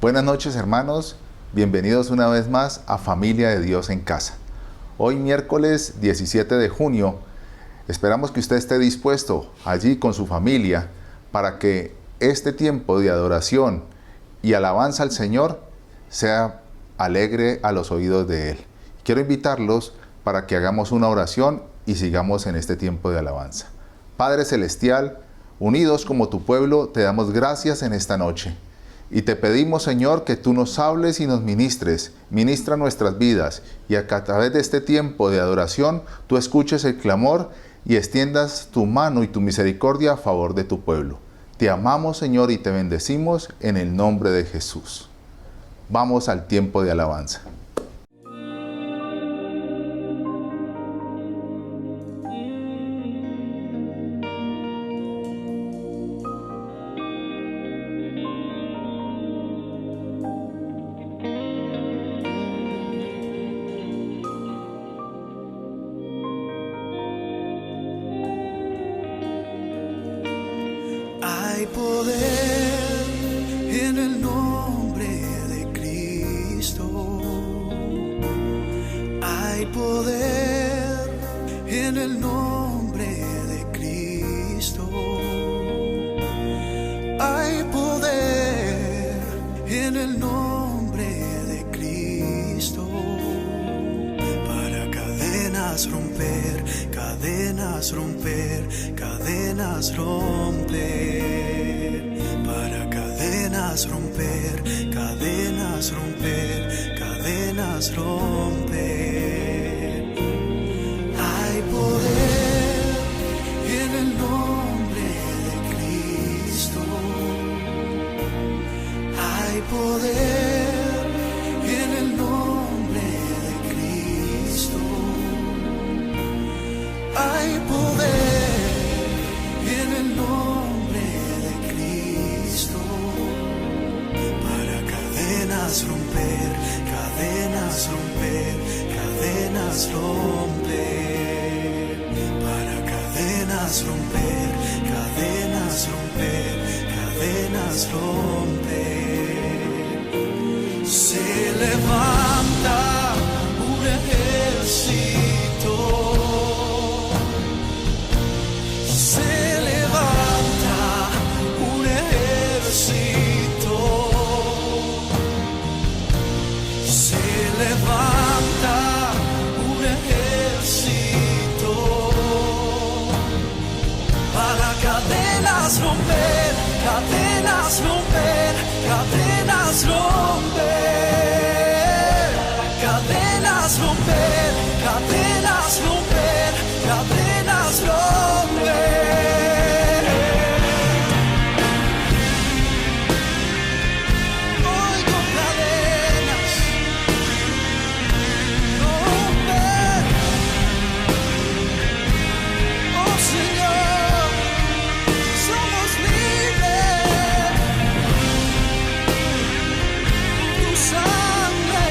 Buenas noches, hermanos, bienvenidos una vez más a Familia de Dios en Casa. Hoy miércoles 17 de junio, esperamos que usted esté dispuesto allí con su familia para que este tiempo de adoración y alabanza al Señor sea alegre a los oídos de Él. Quiero invitarlos para que hagamos una oración y sigamos en este tiempo de alabanza. Padre Celestial, unidos como tu pueblo, te damos gracias en esta noche. Y te pedimos, Señor, que tú nos hables y nos ministres, ministra nuestras vidas, y a través de este tiempo de adoración, tú escuches el clamor y extiendas tu mano y tu misericordia a favor de tu pueblo. Te amamos, Señor, y te bendecimos en el nombre de Jesús. Vamos al tiempo de alabanza. Hay poder en el nombre de Cristo. Hay poder en el nombre de Cristo. Hay poder en el nombre de Cristo. Para cadenas romper, cadenas romper, cadenas romper. Para cadenas romper, cadenas romper, cadenas romper. Hay poder en el nombre de Cristo. Hay poder en el nombre de Cristo. Hay poder en el nombre de Cristo. Para cadenas romper, cadenas romper, cadenas romper. Para cadenas romper, cadenas romper, cadenas romper. Se levanta un ejército. Se levanta un ejército. Se levanta un ejército. Para cadenas romper, cadenas romper, cadenas romper. Cadenas romper, cadenas romper, cadenas romper. Oigo cadenas romper. Oh Señor, somos libres. Tu sangre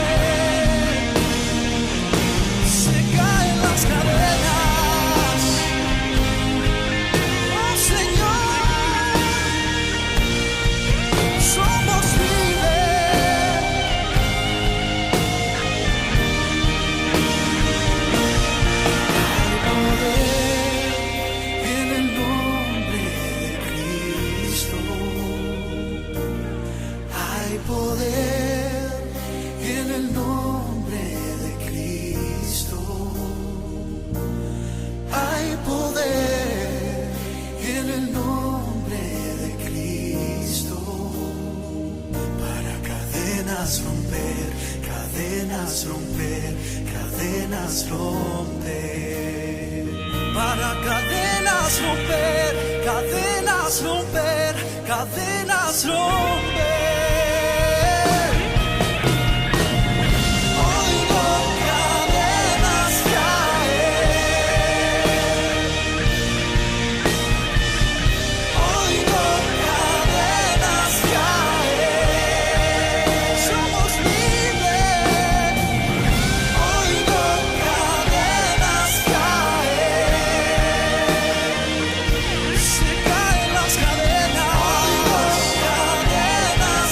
se caen las cadenas. Oh Señor, somos libres. Hay poder en el nombre de Cristo. Hay poder en el nombre de Cristo. Hay poder en el nombre de Cristo. Para cadenas romper, cadenas romper, cadenas romper. Para cadenas romper, cadenas romper, cadenas romper. Oigo cadenas caer. Oigo cadenas caer. Somos libres. Oigo cadenas caer. Se caen las cadenas. Oigo cadenas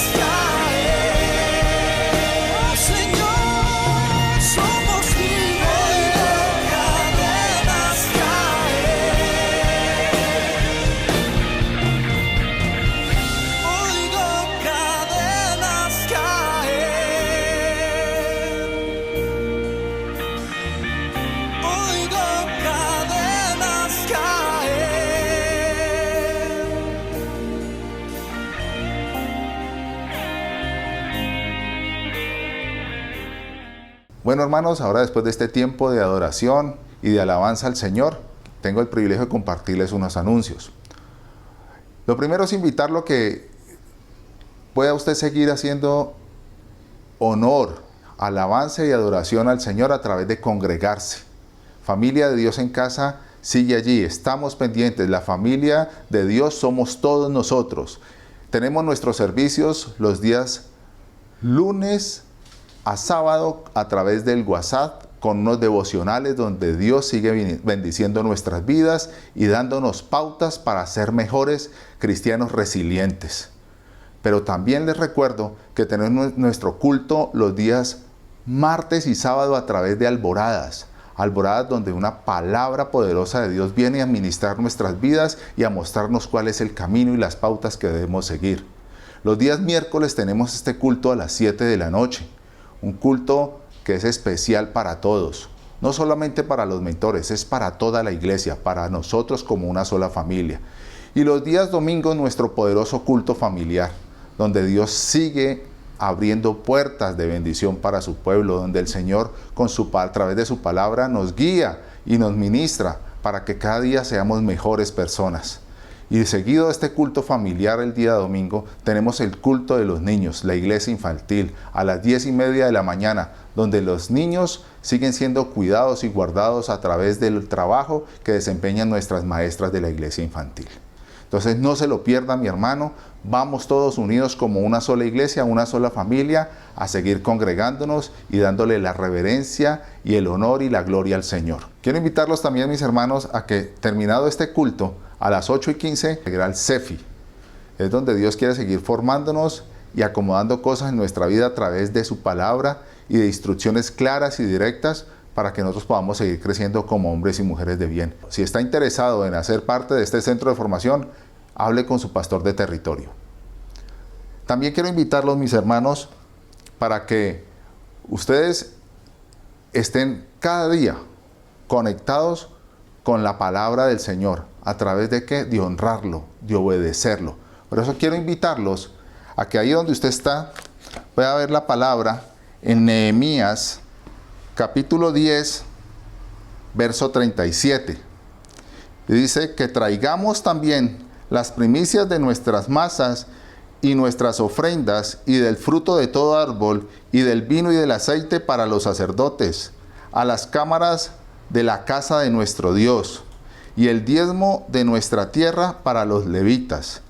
Bueno, hermanos, ahora después de este tiempo de adoración y de alabanza al Señor, tengo el privilegio de compartirles unos anuncios. Lo primero es invitarlo a que pueda usted seguir haciendo honor, alabanza y adoración al Señor a través de congregarse. Familia de Dios en Casa sigue allí, estamos pendientes. La familia de Dios somos todos nosotros. Tenemos nuestros servicios los días lunes a sábado a través del WhatsApp con unos devocionales donde Dios sigue bendiciendo nuestras vidas y dándonos pautas para ser mejores cristianos resilientes. Pero también les recuerdo que tenemos nuestro culto los días martes y sábado a través de Alboradas. Alboradas donde una palabra poderosa de Dios viene a ministrar nuestras vidas y a mostrarnos cuál es el camino y las pautas que debemos seguir. Los días miércoles tenemos este culto a las 7 de la noche. Un culto que es especial para todos. No solamente para los mentores, es para toda la iglesia, para nosotros como una sola familia. Y los días domingos nuestro poderoso culto familiar, donde Dios sigue abriendo puertas de bendición para su pueblo, donde el Señor a través de su palabra nos guía y nos ministra para que cada día seamos mejores personas. Y seguido de este culto familiar el día domingo, tenemos el culto de los niños, la iglesia infantil, a las 10:30 de la mañana, donde los niños siguen siendo cuidados y guardados a través del trabajo que desempeñan nuestras maestras de la iglesia infantil. Entonces no se lo pierda, mi hermano, vamos todos unidos como una sola iglesia, una sola familia, a seguir congregándonos y dándole la reverencia y el honor y la gloria al Señor. Quiero invitarlos también, mis hermanos, a que terminado este culto, a las 8:15, llegará el CEFI. Es donde Dios quiere seguir formándonos y acomodando cosas en nuestra vida a través de su palabra y de instrucciones claras y directas para que nosotros podamos seguir creciendo como hombres y mujeres de bien. Si está interesado en hacer parte de este centro de formación, hable con su pastor de territorio. También quiero invitarlos, mis hermanos, para que ustedes estén cada día conectados con la palabra del Señor. ¿A través de qué? De honrarlo, de obedecerlo. Por eso quiero invitarlos a que ahí donde usted está pueda ver la palabra en Nehemías capítulo 10, verso 37. Y dice que traigamos también las primicias de nuestras masas y nuestras ofrendas y del fruto de todo árbol y del vino y del aceite para los sacerdotes, a las cámaras de la casa de nuestro Dios, y el diezmo de nuestra tierra para los levitas,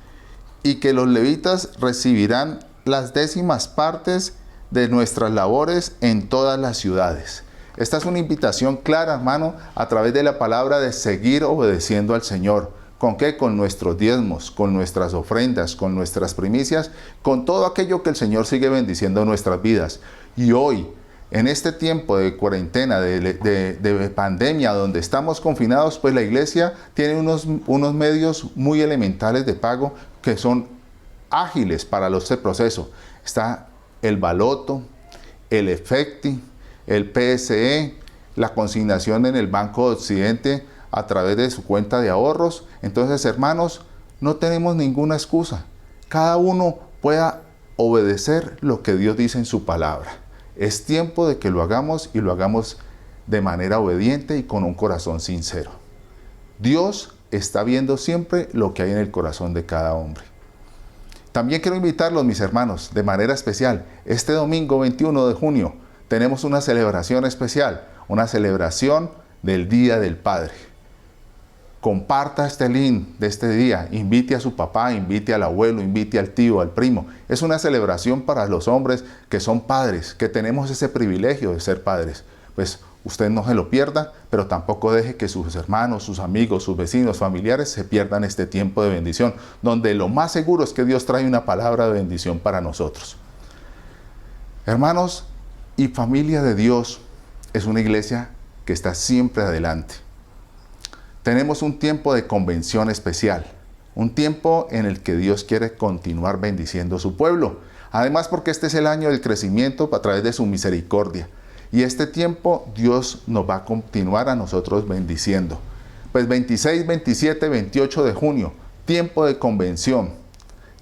y que los levitas recibirán las 10º partes de nuestras labores en todas las ciudades. Esta es una invitación clara, hermano, a través de la palabra de seguir obedeciendo al Señor. ¿Con qué? Con nuestros diezmos, con nuestras ofrendas, con nuestras primicias, con todo aquello que el Señor sigue bendiciendo en nuestras vidas. Y hoy, en este tiempo de cuarentena, de pandemia, donde estamos confinados, pues la iglesia tiene unos medios muy elementales de pago que son ágiles para este proceso. Está el Baloto, el Efecti, el PSE, la consignación en el Banco de Occidente a través de su cuenta de ahorros. Entonces, hermanos, no tenemos ninguna excusa. Cada uno pueda obedecer lo que Dios dice en su palabra. Es tiempo de que lo hagamos y lo hagamos de manera obediente y con un corazón sincero. Dios está viendo siempre lo que hay en el corazón de cada hombre. También quiero invitarlos, mis hermanos, de manera especial. Este domingo 21 de junio tenemos una celebración especial, una celebración del Día del Padre. Comparta este link de este día, invite a su papá, invite al abuelo, invite al tío, al primo. Es una celebración para los hombres que son padres, que tenemos ese privilegio de ser padres. Pues usted no se lo pierda, pero tampoco deje que sus hermanos, sus amigos, sus vecinos, familiares se pierdan este tiempo de bendición, donde lo más seguro es que Dios trae una palabra de bendición para nosotros. Hermanos y familia de Dios, es una iglesia que está siempre adelante. Tenemos un tiempo de convención especial, un tiempo en el que Dios quiere continuar bendiciendo a su pueblo. Además, porque este es el año del crecimiento a través de su misericordia. Y este tiempo Dios nos va a continuar a nosotros bendiciendo. Pues 26, 27, 28 de junio, tiempo de convención.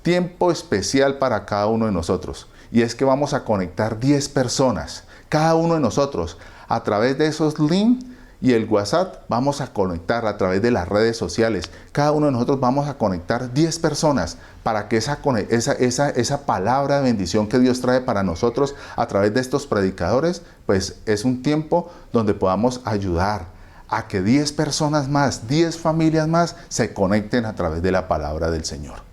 tiempo especial para cada uno de nosotros. Y es que vamos a conectar 10 personas, cada uno de nosotros, a través de esos links y el WhatsApp. Vamos a conectar a través de las redes sociales. Cada uno de nosotros vamos a conectar 10 personas para que esa palabra de bendición que Dios trae para nosotros a través de estos predicadores, pues es un tiempo donde podamos ayudar a que 10 personas más, 10 familias más se conecten a través de la palabra del Señor.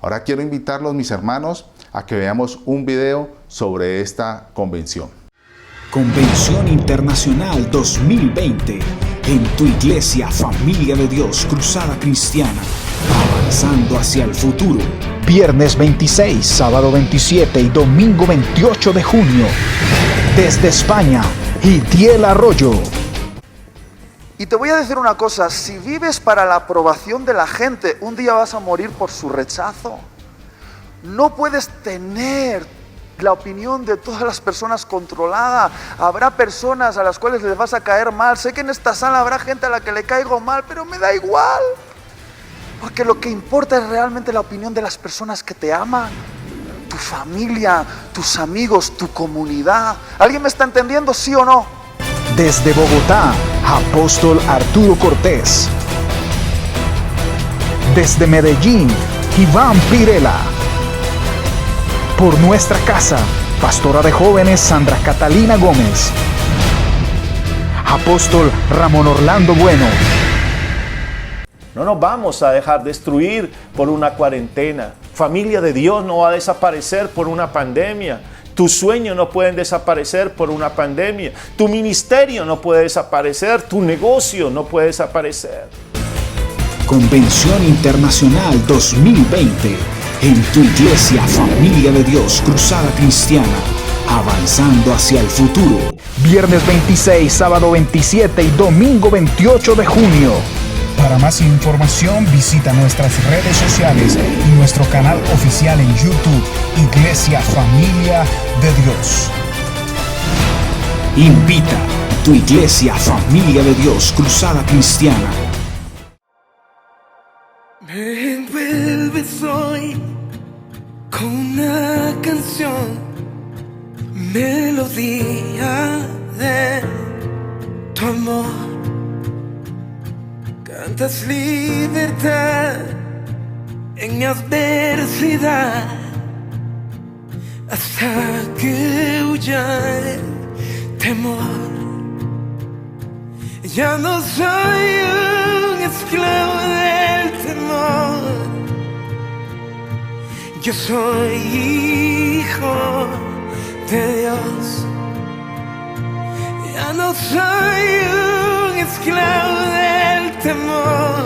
Ahora quiero invitarlos, mis hermanos, a que veamos un video sobre esta convención. Convención Internacional 2020 en tu iglesia, Familia de Dios, Cruzada Cristiana, avanzando hacia el futuro. Viernes 26, sábado 27 y domingo 28 de junio. Desde España, Itiel Arroyo. Y te voy a decir una cosa, si vives para la aprobación de la gente, un día vas a morir por su rechazo. No puedes tener la opinión de todas las personas controlada. Habrá personas a las cuales les vas a caer mal. Sé que en esta sala habrá gente a la que le caigo mal, pero me da igual. Porque lo que importa es realmente la opinión de las personas que te aman. Tu familia, tus amigos, tu comunidad. ¿Alguien me está entendiendo, sí o no? Desde Bogotá, Apóstol Arturo Cortés. Desde Medellín, Iván Pirela. Por nuestra casa, Pastora de Jóvenes Sandra Catalina Gómez. Apóstol Ramón Orlando Bueno. No nos vamos a dejar destruir por una cuarentena. Familia de Dios no va a desaparecer por una pandemia. Tus sueños no pueden desaparecer por una pandemia. Tu ministerio no puede desaparecer. Tu negocio no puede desaparecer. Convención Internacional 2020 en tu iglesia, Familia de Dios, Cruzada Cristiana, avanzando hacia el futuro. Viernes 26, sábado 27 y domingo 28 de junio. Para más información visita nuestras redes sociales y nuestro canal oficial en YouTube, Iglesia Familia de Dios. Invita a tu iglesia, Familia de Dios, Cruzada Cristiana. Me envuelves hoy con una canción, melodía de tu amor. Cantas libertad en mi adversidad hasta que huya el temor. Ya no soy un esclavo del temor. Yo soy hijo de Dios. Ya no soy un esclavo del temor.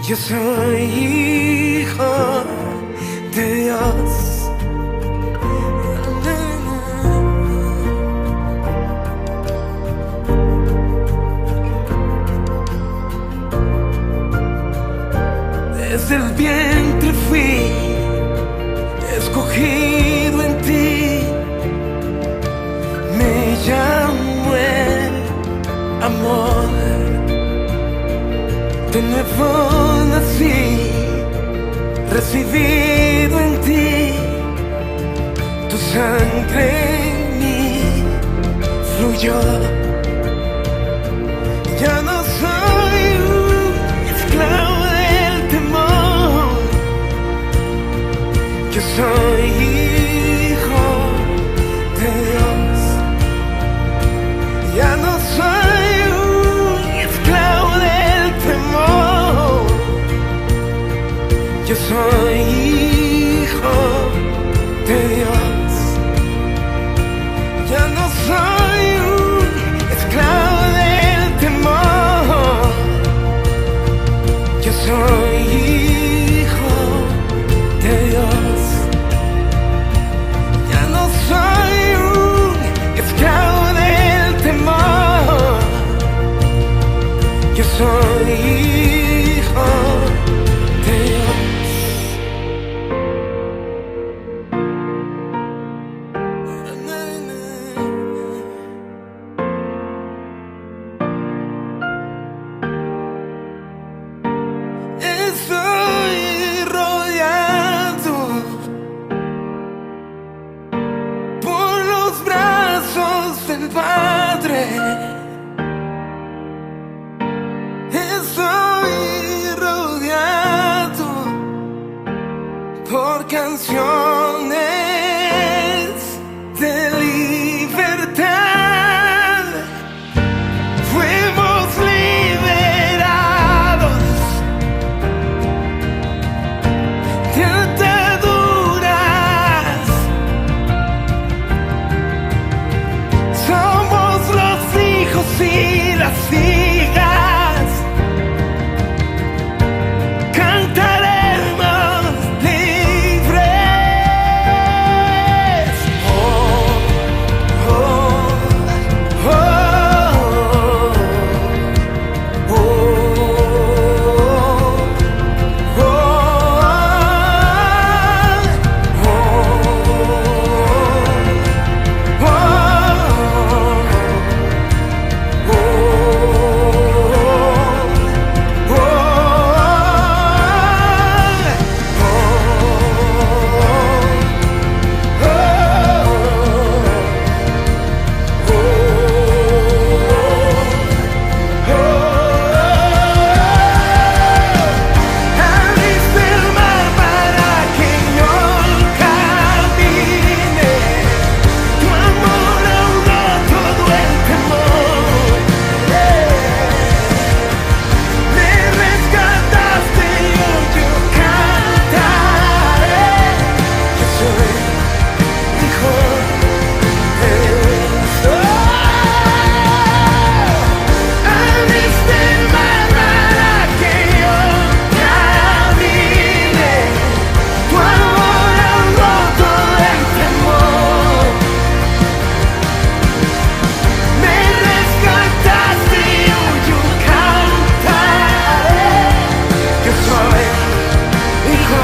Yo soy hijo de Dios. Desde el vientre fui escogido en ti. Me llamo el amor. De nuevo nací, recibido en ti. Tu sangre en mí fluyó. Ya no soy un esclavo del temor. Yo soy hijo de Dios. Ya no soy un esclavo del temor. Yo soy hijo de Dios. Ya no soy un esclavo del temor. Yo soy hijo de Dios. Ya no soy un esclavo del temor. Yo soy hijo de Dios. Estoy Padre. Estoy rodeado por canciones de libertad. Fuimos liberados de ataduras. Somos los hijos y las hijas. Cantaremos libres. Oh, oh, oh, oh, oh, abriste el mar para que yo camine. Tu amor ahogó todo el temor. Me rescataste y hoy yo cantaré. Yo soy hijo de Dios. Abriste el mar para que yo camine. Tu amor ahogó todo el temor. Me rescataste y hoy yo cantaré. Yo soy hijo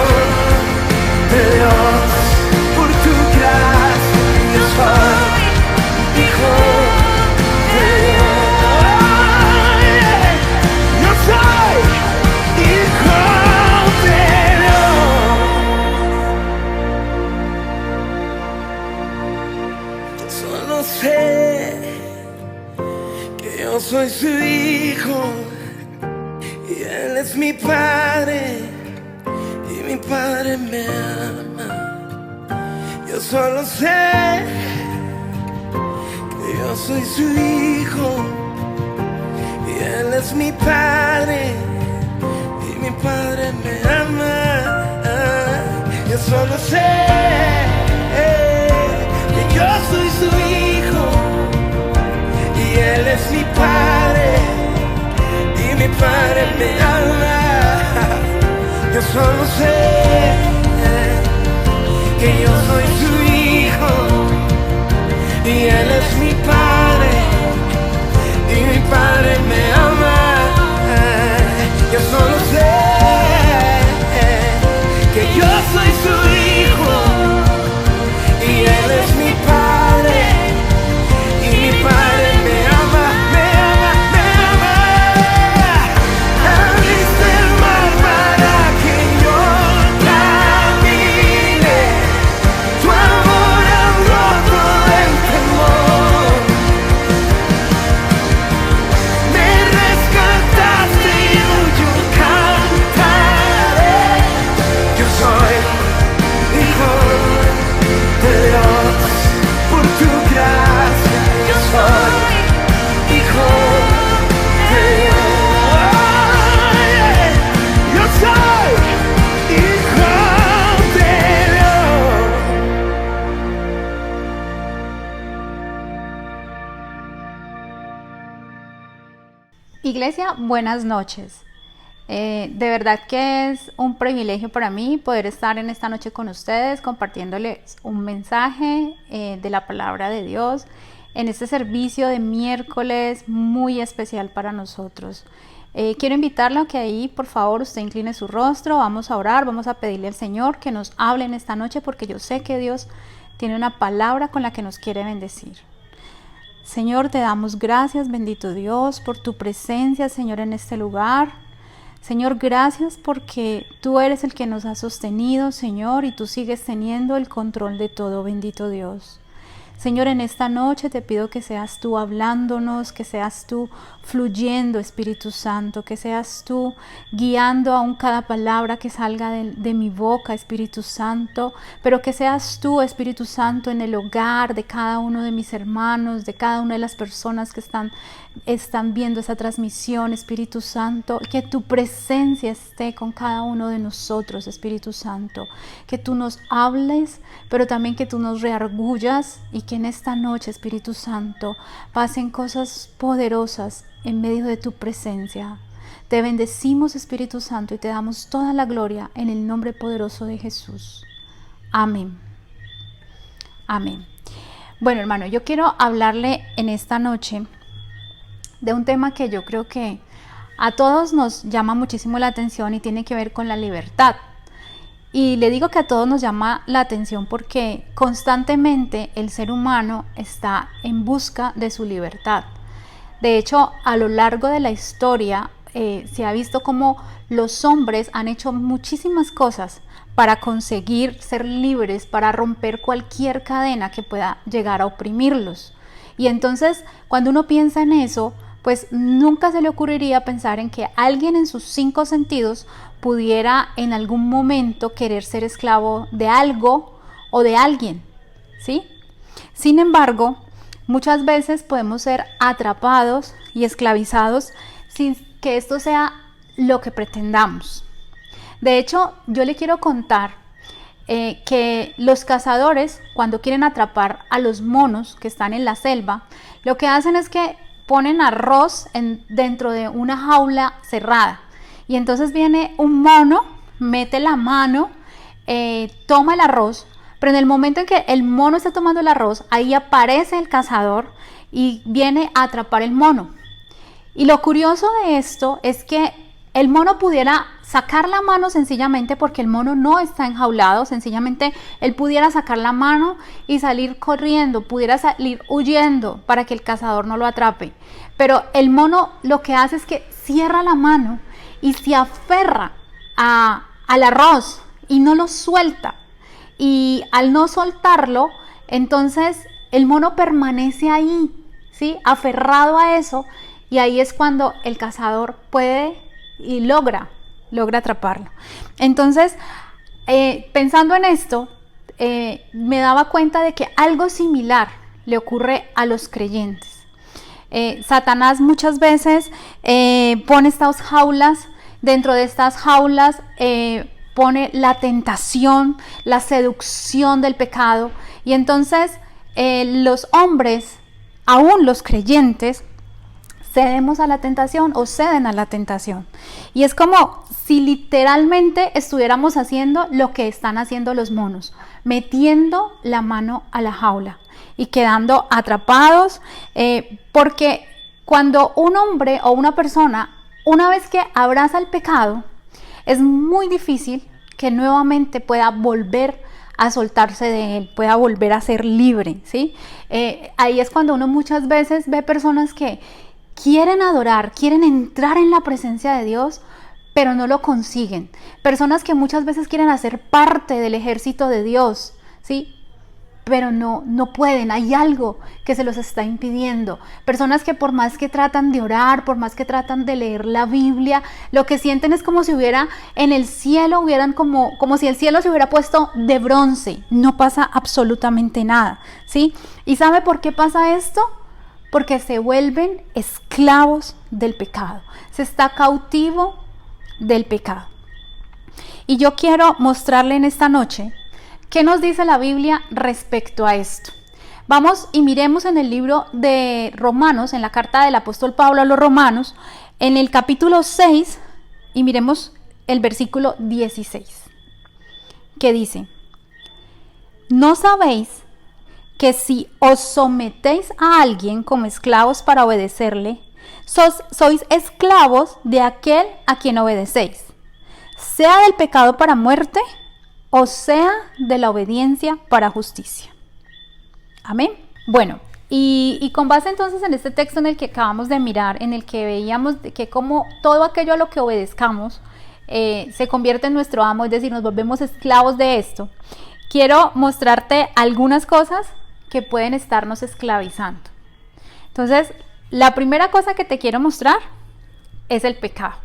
de Dios por tu gracia. Yo soy hijo de Dios. Yo soy hijo de Dios. Yo solo sé que yo soy su hijo y él es mi padre y mi padre me ama. Yo solo sé que yo soy su hijo y él es mi padre y mi padre me ama. Yo solo sé que yo soy su hijo y él es mi padre y mi padre me ama. Yo solo sé que yo soy su hijo y él es mi padre y mi padre me ama. Yo solo sé que yo soy su hijo y él es mi padre y mi padre me ama, me ama, me ama. Abriste el mar para que yo camine. Tu amor ahogó todo el temor. Me rescataste y hoy yo cantaré. Yo soy hijo de Dios por tu gracia. Yo soy hijo de Dios. Yo soy hijo de Dios. Iglesia, buenas noches. De verdad que es un privilegio para mí poder estar en esta noche con ustedes compartiéndoles un mensaje de la palabra de Dios en este servicio de miércoles muy especial para nosotros. Quiero invitarlo a que ahí por favor usted incline su rostro, vamos a orar, vamos a pedirle al Señor que nos hable en esta noche porque yo sé que Dios tiene una palabra con la que nos quiere bendecir. Señor, te damos gracias, bendito Dios, por tu presencia, Señor, en este lugar. Señor, gracias porque tú eres el que nos ha sostenido, Señor, y tú sigues teniendo el control de todo, bendito Dios. Señor, en esta noche te pido que seas tú hablándonos, que seas tú fluyendo, Espíritu Santo, que seas tú guiando aún cada palabra que salga de mi boca, Espíritu Santo, pero que seas tú, Espíritu Santo, en el hogar de cada uno de mis hermanos, de cada una de las personas que están viendo esa transmisión, Espíritu Santo, que tu presencia esté con cada uno de nosotros, Espíritu Santo, que tú nos hables, pero también que tú nos reargullas y que en esta noche, Espíritu Santo, pasen cosas poderosas en medio de tu presencia. Te bendecimos, Espíritu Santo, y te damos toda la gloria en el nombre poderoso de Jesús. Amén. Amén. Bueno, hermano, yo quiero hablarle en esta noche de un tema que yo creo que a todos nos llama muchísimo la atención y tiene que ver con la libertad. Y le digo que a todos nos llama la atención porque constantemente el ser humano está en busca de su libertad. De hecho, a lo largo de la historia se ha visto cómo los hombres han hecho muchísimas cosas para conseguir ser libres, para romper cualquier cadena que pueda llegar a oprimirlos. Y entonces, cuando uno piensa en eso, pues nunca se le ocurriría pensar en que alguien en sus 5 sentidos pudiera en algún momento querer ser esclavo de algo o de alguien, ¿sí? Sin embargo, muchas veces podemos ser atrapados y esclavizados sin que esto sea lo que pretendamos. De hecho, yo le quiero contar que los cazadores, cuando quieren atrapar a los monos que están en la selva, lo que hacen es que ponen arroz dentro de una jaula cerrada. Y entonces viene un mono, mete la mano, toma el arroz, pero en el momento en que el mono está tomando el arroz, ahí aparece el cazador y viene a atrapar el mono. Y lo curioso de esto es que el mono pudiera sacar la mano sencillamente porque el mono no está enjaulado, sencillamente él pudiera sacar la mano y salir corriendo, pudiera salir huyendo para que el cazador no lo atrape. Pero el mono lo que hace es que cierra la mano y se aferra al arroz y no lo suelta. Y al no soltarlo, entonces el mono permanece ahí, ¿sí? Aferrado a eso, y ahí es cuando el cazador puede y logra atraparlo. Entonces, pensando en esto, me daba cuenta de que algo similar le ocurre a los creyentes. Satanás muchas veces pone estas jaulas, dentro de estas jaulas pone la tentación, la seducción del pecado, y entonces los hombres, aún los creyentes, cedemos a la tentación o ceden a la tentación. Y es como si literalmente estuviéramos haciendo lo que están haciendo los monos, metiendo la mano a la jaula y quedando atrapados, porque cuando un hombre o una persona, una vez que abraza el pecado, es muy difícil que nuevamente pueda volver a soltarse de él, pueda volver a ser libre, ¿sí? Ahí es cuando uno muchas veces ve personas que quieren adorar, quieren entrar en la presencia de Dios, pero no lo consiguen. Personas que muchas veces quieren hacer parte del ejército de Dios, ¿sí? Pero no pueden, hay algo que se los está impidiendo. Personas que por más que tratan de orar, por más que tratan de leer la Biblia, lo que sienten es como si hubiera en el cielo, como si el cielo se hubiera puesto de bronce. No pasa absolutamente nada, ¿sí? ¿Y sabe por qué pasa esto? Porque se vuelven esclavos del pecado. Se está cautivo del pecado. Y yo quiero mostrarle en esta noche qué nos dice la Biblia respecto a esto. Vamos y miremos en el libro de Romanos, en la carta del apóstol Pablo a los Romanos, en el capítulo 6, y miremos el versículo 16, que dice: ¿no sabéis que si os sometéis a alguien como esclavos para obedecerle, sois esclavos de aquel a quien obedecéis, sea del pecado para muerte, o sea de la obediencia para justicia? Amén. Bueno, y con base entonces en este texto en el que acabamos de mirar, en el que veíamos que como todo aquello a lo que obedezcamos se convierte en nuestro amo, es decir, nos volvemos esclavos de esto, quiero mostrarte algunas cosas que pueden estarnos esclavizando. Entonces, la primera cosa que te quiero mostrar es el pecado.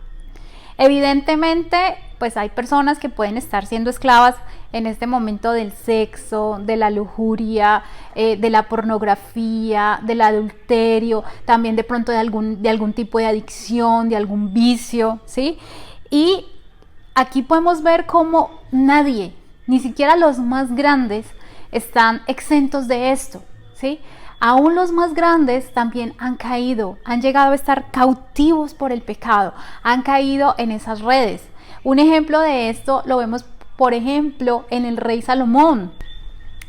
Evidentemente, pues hay personas que pueden estar siendo esclavas en este momento del sexo, de la lujuria, de la pornografía, del adulterio, también de pronto de algún tipo de adicción, de algún vicio, ¿sí? Y aquí podemos ver cómo nadie, ni siquiera los más grandes, están exentos de esto, ¿sí? Aún los más grandes también han caído, han llegado a estar cautivos por el pecado, han caído en esas redes. Un ejemplo de esto lo vemos, por ejemplo, en el rey Salomón.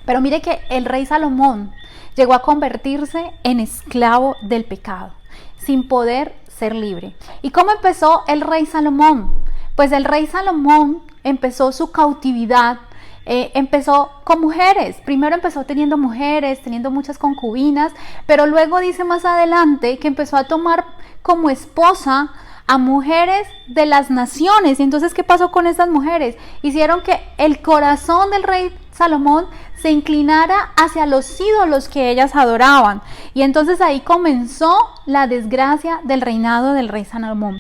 Pero mire que el rey Salomón llegó a convertirse en esclavo del pecado, sin poder ser libre. ¿Y cómo empezó el rey Salomón? Pues el rey Salomón empezó su cautividad, empezó con mujeres. Primero empezó teniendo mujeres, teniendo muchas concubinas, pero luego dice más adelante que empezó a tomar como esposa a mujeres de las naciones. Y entonces, ¿qué pasó con estas mujeres? Hicieron que el corazón del rey Salomón se inclinara hacia los ídolos que ellas adoraban. Y entonces ahí comenzó la desgracia del reinado del rey Salomón.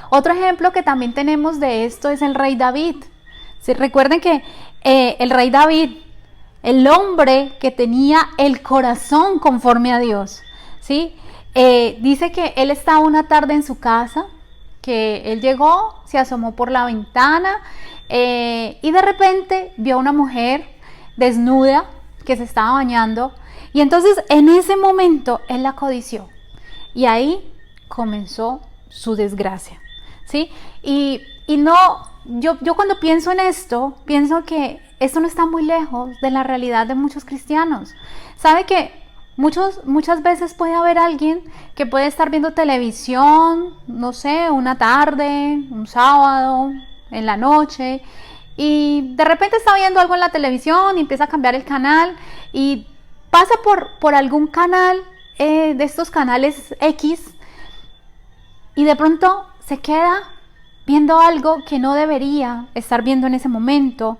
Otro ejemplo que también tenemos de esto es el rey David. ¿Sí? Recuerden que el rey David, el hombre que tenía el corazón conforme a Dios, ¿sí? Dice que él estaba una tarde en su casa, que él llegó, se asomó por la ventana y de repente vio a una mujer desnuda que se estaba bañando, y entonces en ese momento él la codició y ahí comenzó su desgracia, ¿sí? Y no, yo cuando pienso en esto, pienso que esto no está muy lejos de la realidad de muchos cristianos. ¿Sabe que muchas veces puede haber alguien que puede estar viendo televisión, no sé, una tarde, un sábado, en la noche, y de repente está viendo algo en la televisión y empieza a cambiar el canal y pasa por algún canal de estos canales X y de pronto se queda viendo algo que no debería estar viendo en ese momento,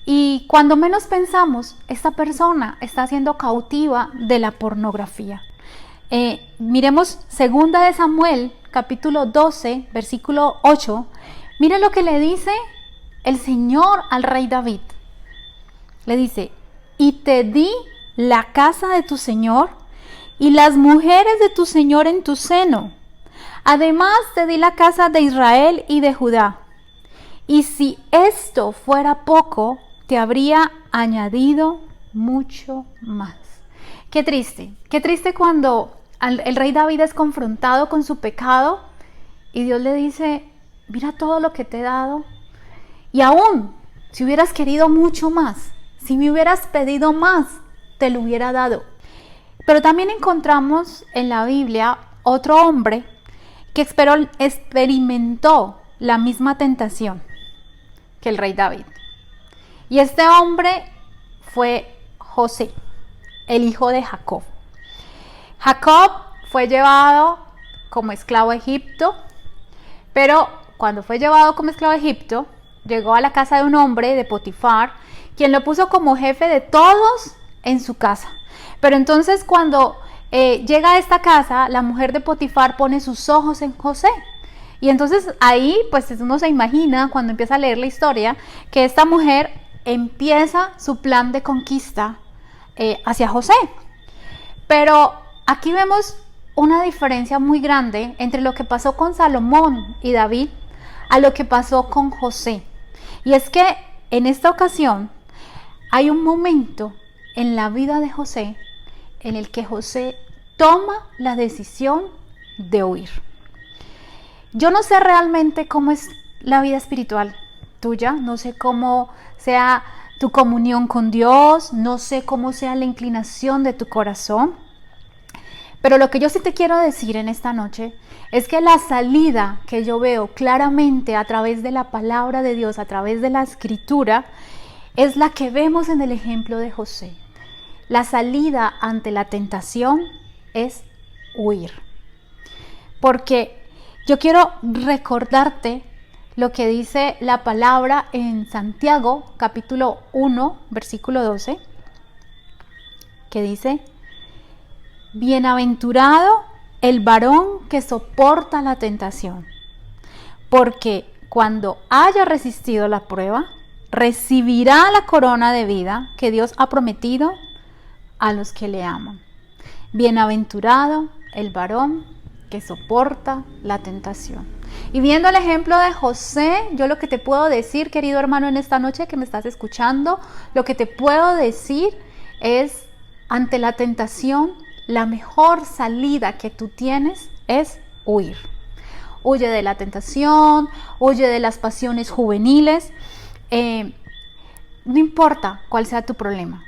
y cuando menos pensamos, esta persona está siendo cautiva de la pornografía. Miremos 2 de Samuel, capítulo 12, versículo 8. Miren lo que le dice el Señor al rey David. Le dice: y te di la casa de tu Señor y las mujeres de tu Señor en tu seno. Además te di la casa de Israel y de Judá. Y si esto fuera poco, te habría añadido mucho más. Qué triste cuando el rey David es confrontado con su pecado y Dios le dice: mira todo lo que te he dado, y aún si hubieras querido mucho más, si me hubieras pedido más, te lo hubiera dado. Pero también encontramos en la Biblia otro hombre que experimentó la misma tentación que el rey David. Y este hombre fue José, el hijo de Jacob. Jacob fue llevado como esclavo a Egipto, pero cuando fue llevado como esclavo a Egipto, llegó a la casa de un hombre, de Potifar, quien lo puso como jefe de todos en su casa. Pero entonces cuando llega a esta casa, la mujer de Potifar pone sus ojos en José. Y entonces ahí pues uno se imagina, cuando empieza a leer la historia, que esta mujer empieza su plan de conquista hacia José. Pero aquí vemos una diferencia muy grande entre lo que pasó con Salomón y David a lo que pasó con José. Y es que en esta ocasión hay un momento en la vida de José en el que José toma la decisión de huir. Yo no sé realmente cómo es la vida espiritual tuya, no sé cómo sea tu comunión con Dios, no sé cómo sea la inclinación de tu corazón, pero lo que yo sí te quiero decir en esta noche es que la salida que yo veo claramente a través de la palabra de Dios, a través de la escritura, es la que vemos en el ejemplo de José. La salida ante la tentación es huir. Porque yo quiero recordarte lo que dice la palabra en Santiago, capítulo 1, versículo 12. que dice: bienaventurado el varón que soporta la tentación, porque cuando haya resistido la prueba, recibirá la corona de vida que Dios ha prometido a los que le aman. Bienaventurado el varón que soporta la tentación. Y viendo el ejemplo de José, yo lo que te puedo decir, querido hermano, en esta noche que me estás escuchando, lo que te puedo decir es, ante la tentación, la mejor salida que tú tienes es huir. Huye de la tentación, huye de las pasiones juveniles. No importa cuál sea tu problema.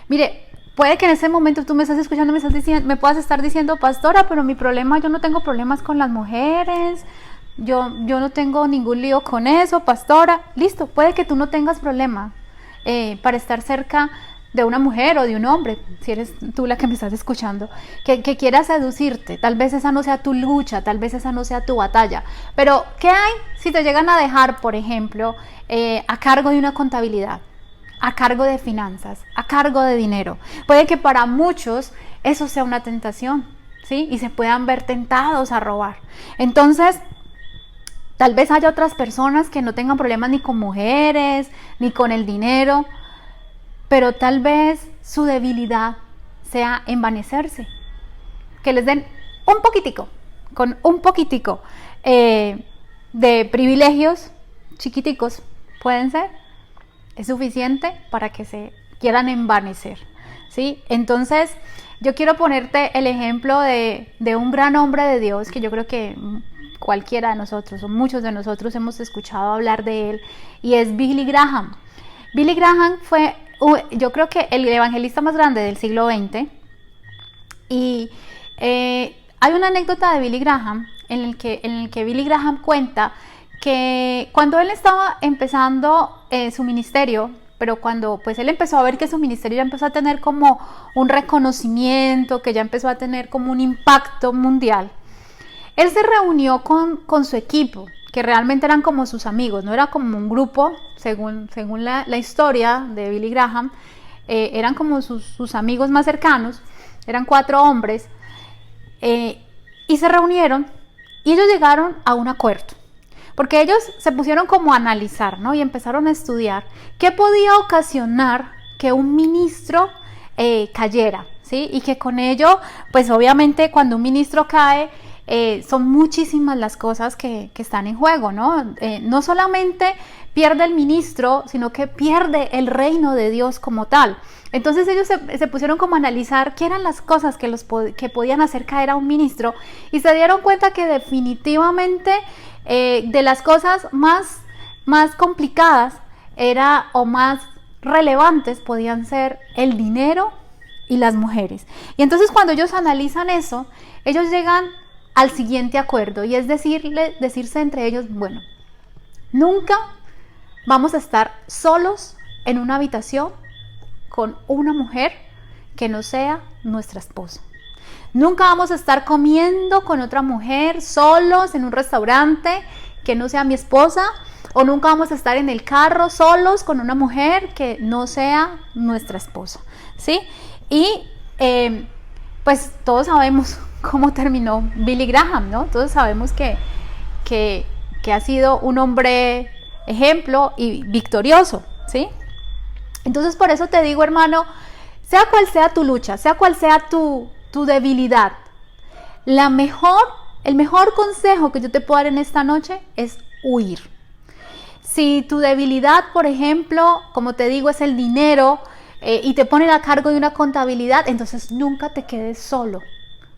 Mire, puede que en ese momento tú me estás escuchando, me puedas estar diciendo: pastora, pero mi problema, yo no tengo problemas con las mujeres, yo no tengo ningún lío con eso, pastora. Listo, puede que tú no tengas problema para estar cerca de una mujer o de un hombre, si eres tú la que me estás escuchando, que quiera seducirte. Tal vez esa no sea tu lucha, tal vez esa no sea tu batalla, pero ¿qué hay si te llegan a dejar, por ejemplo, a cargo de una contabilidad, a cargo de finanzas, a cargo de dinero? Puede que para muchos eso sea una tentación, ¿sí? Y se puedan ver tentados a robar. Entonces, tal vez haya otras personas que no tengan problemas ni con mujeres, ni con el dinero, pero tal vez su debilidad sea envanecerse, que les den un poquitico, con un poquitico de privilegios chiquiticos, pueden ser, es suficiente para que se quieran envanecer, ¿sí? Entonces, yo quiero ponerte el ejemplo de un gran hombre de Dios, que yo creo que cualquiera de nosotros, o muchos de nosotros hemos escuchado hablar de él, y es Billy Graham. Billy Graham fue, yo creo que el evangelista más grande del siglo XX, y hay una anécdota de Billy Graham en el que Billy Graham cuenta que cuando él estaba empezando su ministerio, pero cuando pues él empezó a ver que su ministerio ya empezó a tener como un reconocimiento, que ya empezó a tener como un impacto mundial, él se reunió con su equipo, que realmente eran como sus amigos, no era como un grupo, según la historia de Billy Graham, eran como sus amigos más cercanos, eran 4 hombres, y se reunieron, y ellos llegaron a un acuerdo, porque ellos se pusieron como a analizar, ¿no? Y empezaron a estudiar qué podía ocasionar que un ministro cayera, ¿sí? Y que con ello, pues obviamente cuando un ministro cae, son muchísimas las cosas que están en juego, ¿no? No solamente pierde el ministro, sino que pierde el reino de Dios como tal. Entonces ellos se pusieron como a analizar qué eran las cosas que podían hacer caer a un ministro, y se dieron cuenta que definitivamente de las cosas más complicadas o más relevantes podían ser el dinero y las mujeres. Y entonces cuando ellos analizan eso, ellos llegan al siguiente acuerdo, y es decirse entre ellos: bueno, nunca vamos a estar solos en una habitación con una mujer que no sea nuestra esposa. Nunca vamos a estar comiendo con otra mujer solos en un restaurante que no sea mi esposa, o nunca vamos a estar en el carro solos con una mujer que no sea nuestra esposa, ¿sí? Y pues todos sabemos cómo terminó Billy Graham, ¿no? Todos sabemos que ha sido un hombre ejemplo y victorioso, ¿sí? Entonces, por eso te digo, hermano, sea cual sea tu lucha, sea cual sea tu debilidad, el mejor consejo que yo te puedo dar en esta noche es huir. Si tu debilidad, por ejemplo, como te digo, es el dinero, y te ponen a cargo de una contabilidad, entonces nunca te quedes solo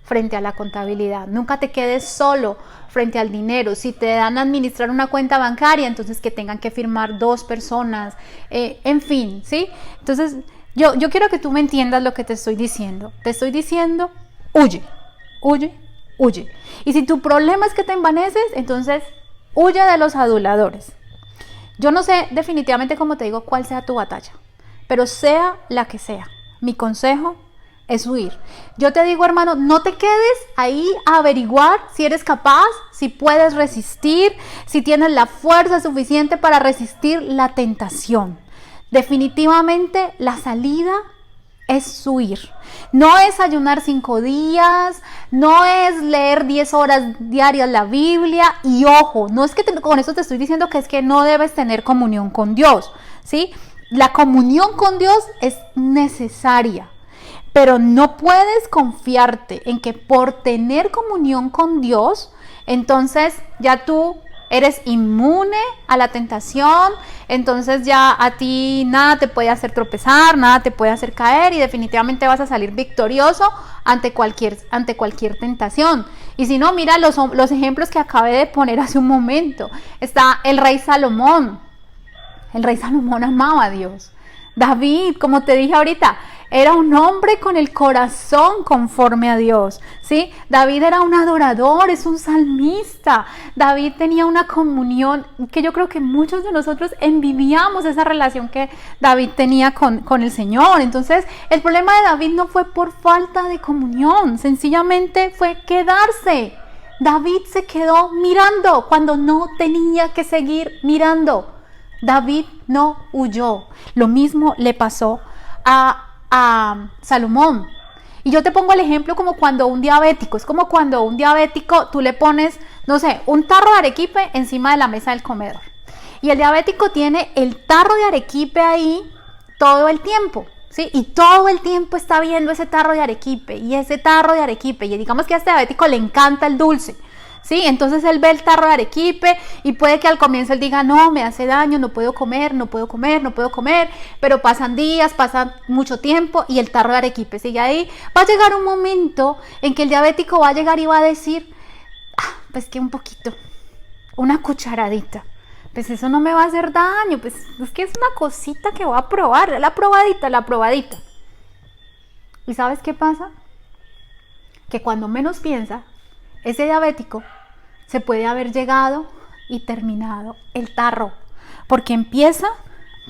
frente a la contabilidad, nunca te quedes solo frente al dinero. Si te dan a administrar una cuenta bancaria, entonces que tengan que firmar 2 personas, en fin, ¿sí? Entonces yo quiero que tú me entiendas lo que te estoy diciendo. Te estoy diciendo: huye, huye, huye. Y si tu problema es que te envaneces, entonces huye de los aduladores. Yo no sé definitivamente, como te digo, cuál sea tu batalla, pero sea la que sea, mi consejo es huir. Yo te digo, hermano, no te quedes ahí a averiguar si eres capaz, si puedes resistir, si tienes la fuerza suficiente para resistir la tentación. Definitivamente la salida es huir. No es ayunar 5 días, no es leer 10 horas diarias la Biblia. Y ojo, no es que con eso te estoy diciendo que es que no debes tener comunión con Dios, ¿sí? La comunión con Dios es necesaria, pero no puedes confiarte en que por tener comunión con Dios, entonces ya tú eres inmune a la tentación, entonces ya a ti nada te puede hacer tropezar, nada te puede hacer caer y definitivamente vas a salir victorioso ante cualquier tentación. Y si no, mira los ejemplos que acabé de poner hace un momento. Está el rey Salomón. El rey Salomón amaba a Dios. David, como te dije ahorita, era un hombre con el corazón conforme a Dios, ¿sí? David era un adorador, es un salmista. David tenía una comunión que yo creo que muchos de nosotros envidiamos esa relación que David tenía con el Señor. Entonces, el problema de David no fue por falta de comunión, sencillamente fue quedarse. David se quedó mirando cuando no tenía que seguir mirando. David no huyó. Lo mismo le pasó a Salomón. Y yo te pongo el ejemplo como cuando un diabético, es como cuando un diabético tú le pones, no sé, un tarro de arequipe encima de la mesa del comedor. Y el diabético tiene el tarro de arequipe ahí todo el tiempo, ¿sí? Y todo el tiempo está viendo ese tarro de arequipe y ese tarro de arequipe. Y digamos que a este diabético le encanta el dulce, ¿sí? Entonces él ve el tarro de arequipe y puede que al comienzo él diga, no, me hace daño, no puedo comer, pero pasan días, pasan mucho tiempo y el tarro de arequipe sigue ahí. Va a llegar un momento en que el diabético va a llegar y va a decir, pues que un poquito, una cucharadita, pues eso no me va a hacer daño, pues es que es una cosita que voy a probar, la probadita. ¿Y sabes qué pasa? Que cuando menos piensa, ese diabético se puede haber llegado y terminado el tarro, porque empieza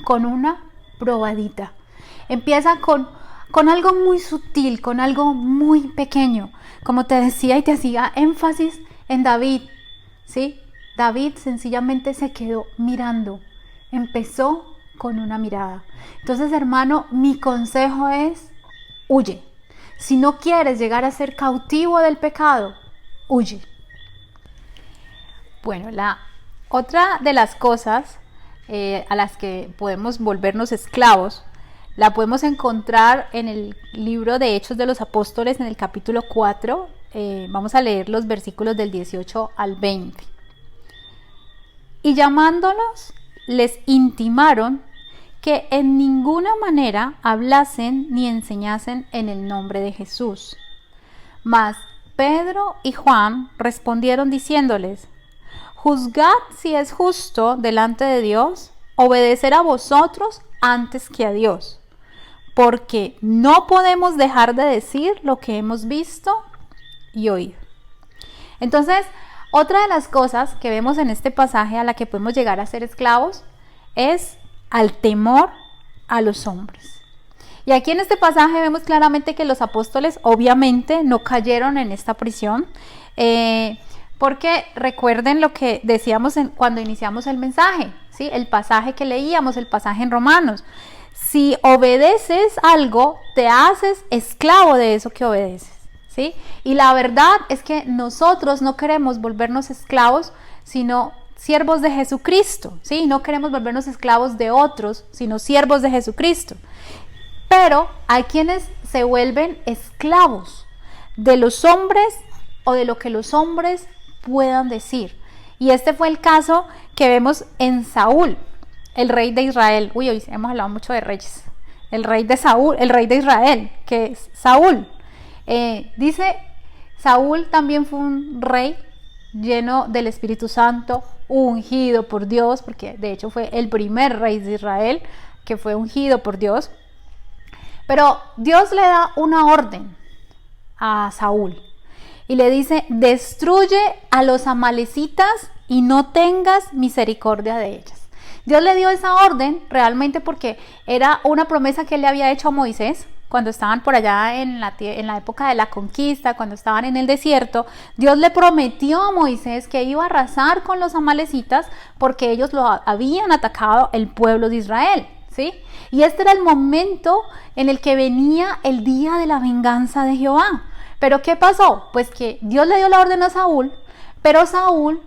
con una probadita, empieza con algo muy sutil, con algo muy pequeño, como te decía y te hacía énfasis en David, ¿sí? David sencillamente se quedó mirando, empezó con una mirada. Entonces, hermano, mi consejo es, huye. Si no quieres llegar a ser cautivo del pecado, huye. Bueno, la otra de las cosas a las que podemos volvernos esclavos, la podemos encontrar en el libro de Hechos de los Apóstoles en el capítulo 4. Vamos a leer los versículos del 18 al 20. Y llamándolos, les intimaron que en ninguna manera hablasen ni enseñasen en el nombre de Jesús. Mas Pedro y Juan respondieron diciéndoles, juzgad si es justo delante de Dios obedecer a vosotros antes que a Dios, porque no podemos dejar de decir lo que hemos visto y oído. Entonces, otra de las cosas que vemos en este pasaje a la que podemos llegar a ser esclavos es al temor a los hombres. Y aquí en este pasaje vemos claramente que los apóstoles obviamente no cayeron en esta prisión, porque recuerden lo que decíamos cuando iniciamos el mensaje, ¿sí? El pasaje que leíamos, el pasaje en Romanos. Si obedeces algo, te haces esclavo de eso que obedeces, ¿sí? Y la verdad es que nosotros no queremos volvernos esclavos, sino siervos de Jesucristo, ¿sí? No queremos volvernos esclavos de otros, sino siervos de Jesucristo. Pero hay quienes se vuelven esclavos de los hombres o de lo que los hombres puedan decir. Y este fue el caso que vemos en Saúl, el rey de Israel. Uy, hoy hemos hablado mucho de reyes. El rey de Saúl, el rey de Israel, que es Saúl. Dice, Saúl también fue un rey lleno del Espíritu Santo, ungido por Dios, porque de hecho fue el primer rey de Israel que fue ungido por Dios. Pero Dios le da una orden a Saúl y le dice, destruye a los amalecitas y no tengas misericordia de ellas. Dios le dio esa orden realmente porque era una promesa que él le había hecho a Moisés cuando estaban por allá en la época de la conquista, cuando estaban en el desierto. Dios le prometió a Moisés que iba a arrasar con los amalecitas porque ellos lo habían atacado el pueblo de Israel, ¿sí? Y este era el momento en el que venía el día de la venganza de Jehová. ¿Pero qué pasó? Pues que Dios le dio la orden a Saúl, pero Saúl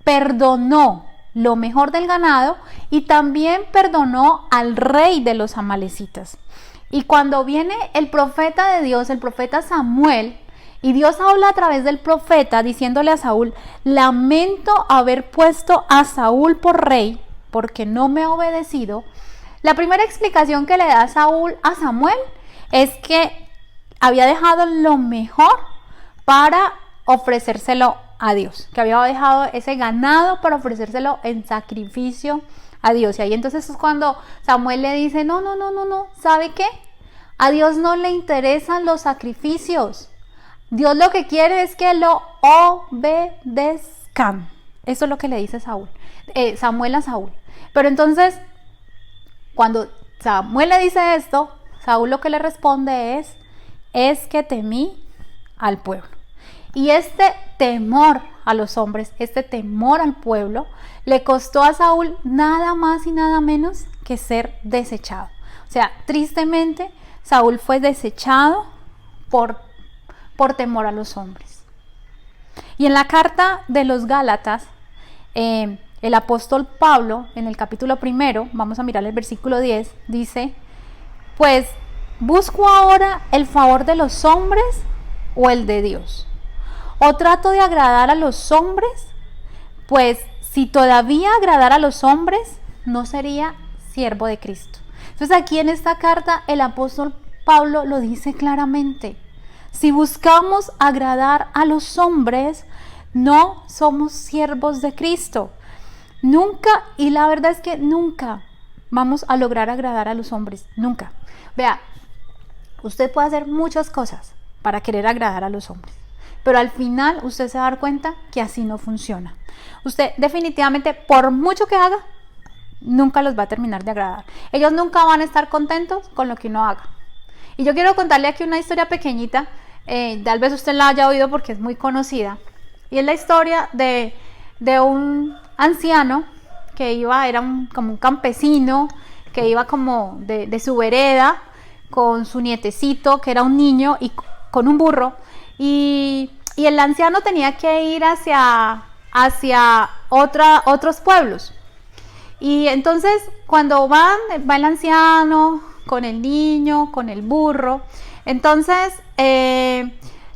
perdonó lo mejor del ganado y también perdonó al rey de los amalecitas. Y cuando viene el profeta de Dios, el profeta Samuel, y Dios habla a través del profeta diciéndole a Saúl: lamento haber puesto a Saúl por rey porque no me ha obedecido. La primera explicación que le da Saúl a Samuel es que había dejado lo mejor para ofrecérselo a Dios, que había dejado ese ganado para ofrecérselo en sacrificio a Dios. Y ahí entonces es cuando Samuel le dice: no, ¿sabe qué? A Dios no le interesan los sacrificios. Dios lo que quiere es que lo obedezcan. Eso es lo que le dice Samuel a Saúl. Pero entonces, cuando Samuel le dice esto, Saúl lo que le responde es que temí al pueblo. Y este temor a los hombres, este temor al pueblo, le costó a Saúl nada más y nada menos que ser desechado. O sea, tristemente, Saúl fue desechado por temor a los hombres. Y en la carta de los Gálatas, el apóstol Pablo, en el capítulo 1, vamos a mirar el versículo 10, dice: pues, ¿busco ahora el favor de los hombres o el de Dios? ¿O trato de agradar a los hombres? Pues, si todavía agradara a los hombres, no sería siervo de Cristo. Entonces aquí en esta carta el apóstol Pablo lo dice claramente: si buscamos agradar a los hombres, no somos siervos de Cristo. Nunca, y la verdad es que nunca vamos a lograr agradar a los hombres, nunca. Vea, usted puede hacer muchas cosas para querer agradar a los hombres, pero al final usted se va a dar cuenta que así no funciona. Usted definitivamente, por mucho que haga, nunca los va a terminar de agradar. Ellos nunca van a estar contentos con lo que uno haga. Y yo quiero contarle aquí una historia pequeñita, tal vez usted la haya oído porque es muy conocida, y es la historia de un anciano que era como un campesino, que iba como de su vereda con su nietecito, que era un niño, y con un burro, y el anciano tenía que ir hacia otros pueblos. Y entonces cuando va el anciano con el niño, con el burro, entonces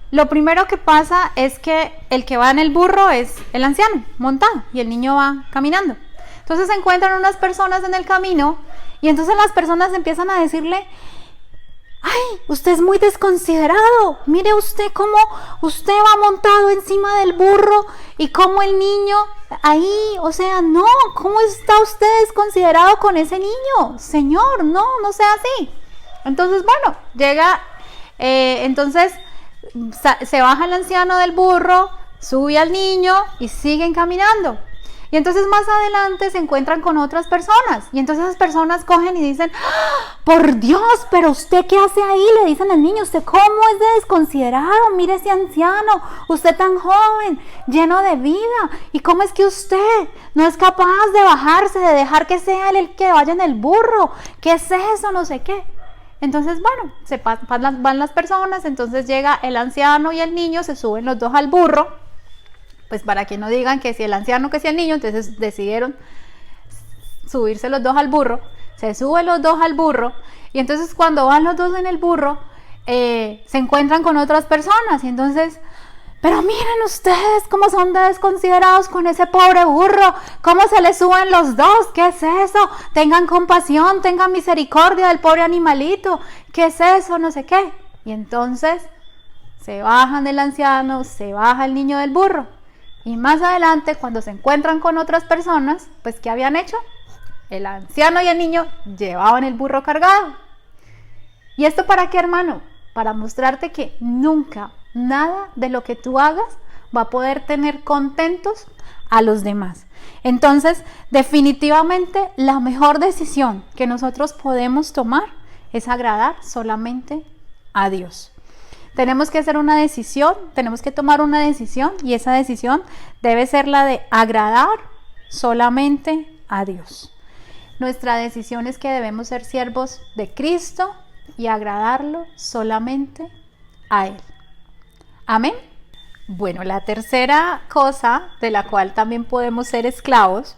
lo primero que pasa es que el que va en el burro es el anciano montado y el niño va caminando. Entonces se encuentran unas personas en el camino y entonces las personas empiezan a decirle: ¡ay, usted es muy desconsiderado! Mire usted cómo usted va montado encima del burro y cómo el niño ahí, o sea, no, ¿cómo está usted desconsiderado con ese niño? Señor, no sea así. Entonces, bueno, llega, entonces se baja el anciano del burro, sube al niño y siguen caminando. Y entonces más adelante se encuentran con otras personas. Y entonces esas personas cogen y dicen: ¡ah, por Dios! ¿Pero usted qué hace ahí? Le dicen al niño: ¿usted cómo es de desconsiderado? Mire ese anciano, usted tan joven, lleno de vida. ¿Y cómo es que usted no es capaz de bajarse, de dejar que sea él el que vaya en el burro? ¿Qué es eso? No sé qué. Entonces, bueno, van las personas. Entonces llega el anciano y el niño, se suben los dos al burro. Pues para que no digan que si el anciano, que si el niño, entonces decidieron subirse los dos al burro. Se suben los dos al burro y entonces cuando van los dos en el burro se encuentran con otras personas y entonces: pero miren ustedes cómo son de desconsiderados con ese pobre burro, cómo se le suben los dos, ¿qué es eso? Tengan compasión, tengan misericordia del pobre animalito, ¿qué es eso? No sé qué. Y entonces se bajan del anciano, se baja el niño del burro. Y más adelante, cuando se encuentran con otras personas, pues ¿qué habían hecho? El anciano y el niño llevaban el burro cargado. ¿Y esto para qué, hermano? Para mostrarte que nunca, nada de lo que tú hagas va a poder tener contentos a los demás. Entonces, definitivamente, la mejor decisión que nosotros podemos tomar es agradar solamente a Dios. Tenemos que hacer una decisión, tenemos que tomar una decisión y esa decisión debe ser la de agradar solamente a Dios. nuestra decisión es que debemos ser siervos de Cristo y agradarlo solamente a Él. Amén. Bueno, la tercera cosa de la cual también podemos ser esclavos,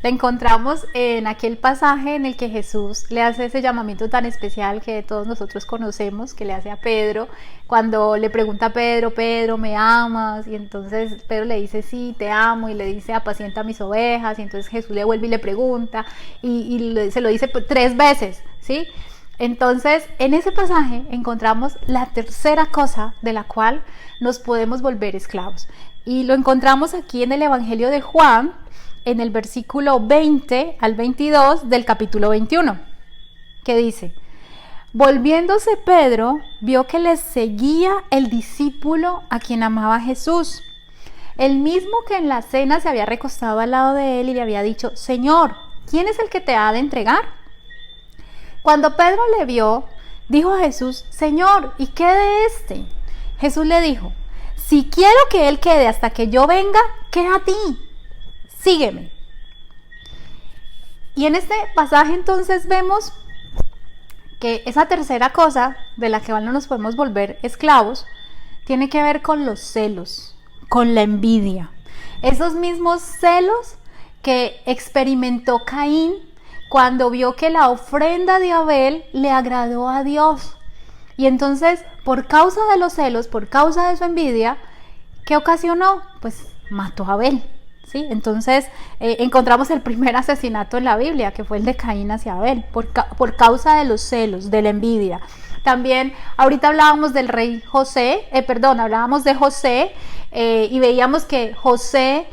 la encontramos en aquel pasaje en el que Jesús le hace ese llamamiento tan especial que todos nosotros conocemos, que le hace a Pedro, cuando le pregunta a Pedro, Pedro, ¿me amas? Y entonces Pedro le dice, sí, te amo, y le dice, apacienta mis ovejas, y entonces Jesús le vuelve y le pregunta, se lo dice 3 veces, ¿sí? Entonces, en ese pasaje encontramos la tercera cosa de la cual nos podemos volver esclavos. Y lo encontramos aquí en el Evangelio de Juan, en el versículo 20 al 22 del capítulo 21, que dice: volviéndose Pedro, vio que le seguía el discípulo a quien amaba Jesús, el mismo que en la cena se había recostado al lado de él y le había dicho: Señor, ¿quién es el que te ha de entregar? Cuando Pedro le vio, dijo a Jesús: Señor, ¿y qué de este? Jesús le dijo: si quiero que él quede hasta que yo venga, ¿qué a ti? Sígueme. Y en este pasaje entonces vemos que esa tercera cosa de la que no nos podemos volver esclavos tiene que ver con los celos, con la envidia. Esos mismos celos que experimentó Caín cuando vio que la ofrenda de Abel le agradó a Dios. Y entonces, por causa de los celos, por causa de su envidia, ¿qué ocasionó? Pues mató a Abel. ¿Sí? Entonces encontramos el primer asesinato en la Biblia, que fue el de Caín hacia Abel, por causa de los celos, de la envidia. También ahorita hablábamos del rey José, hablábamos de José y veíamos que José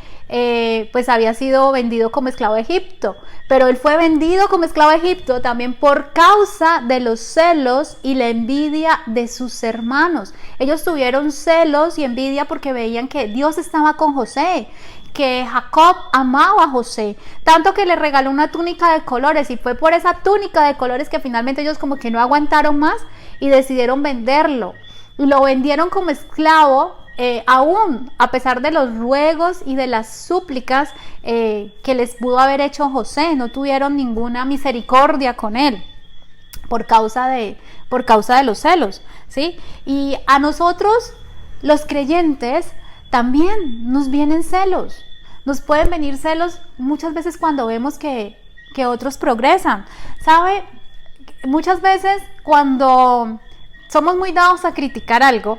pues había sido vendido como esclavo a Egipto, pero él fue vendido como esclavo a Egipto también por causa de los celos y la envidia de sus hermanos. Ellos tuvieron celos y envidia porque veían que Dios estaba con José, que Jacob amaba a José, tanto que le regaló una túnica de colores, y fue por esa túnica de colores que finalmente ellos como que no aguantaron más y decidieron venderlo, y lo vendieron como esclavo, aún a pesar de los ruegos y de las súplicas que les pudo haber hecho José. No tuvieron ninguna misericordia con él por causa de los celos, ¿sí? Y a nosotros, los creyentes, también nos vienen celos. Nos pueden venir celos muchas veces cuando vemos que otros progresan. ¿Sabe? Muchas veces cuando somos muy dados a criticar algo,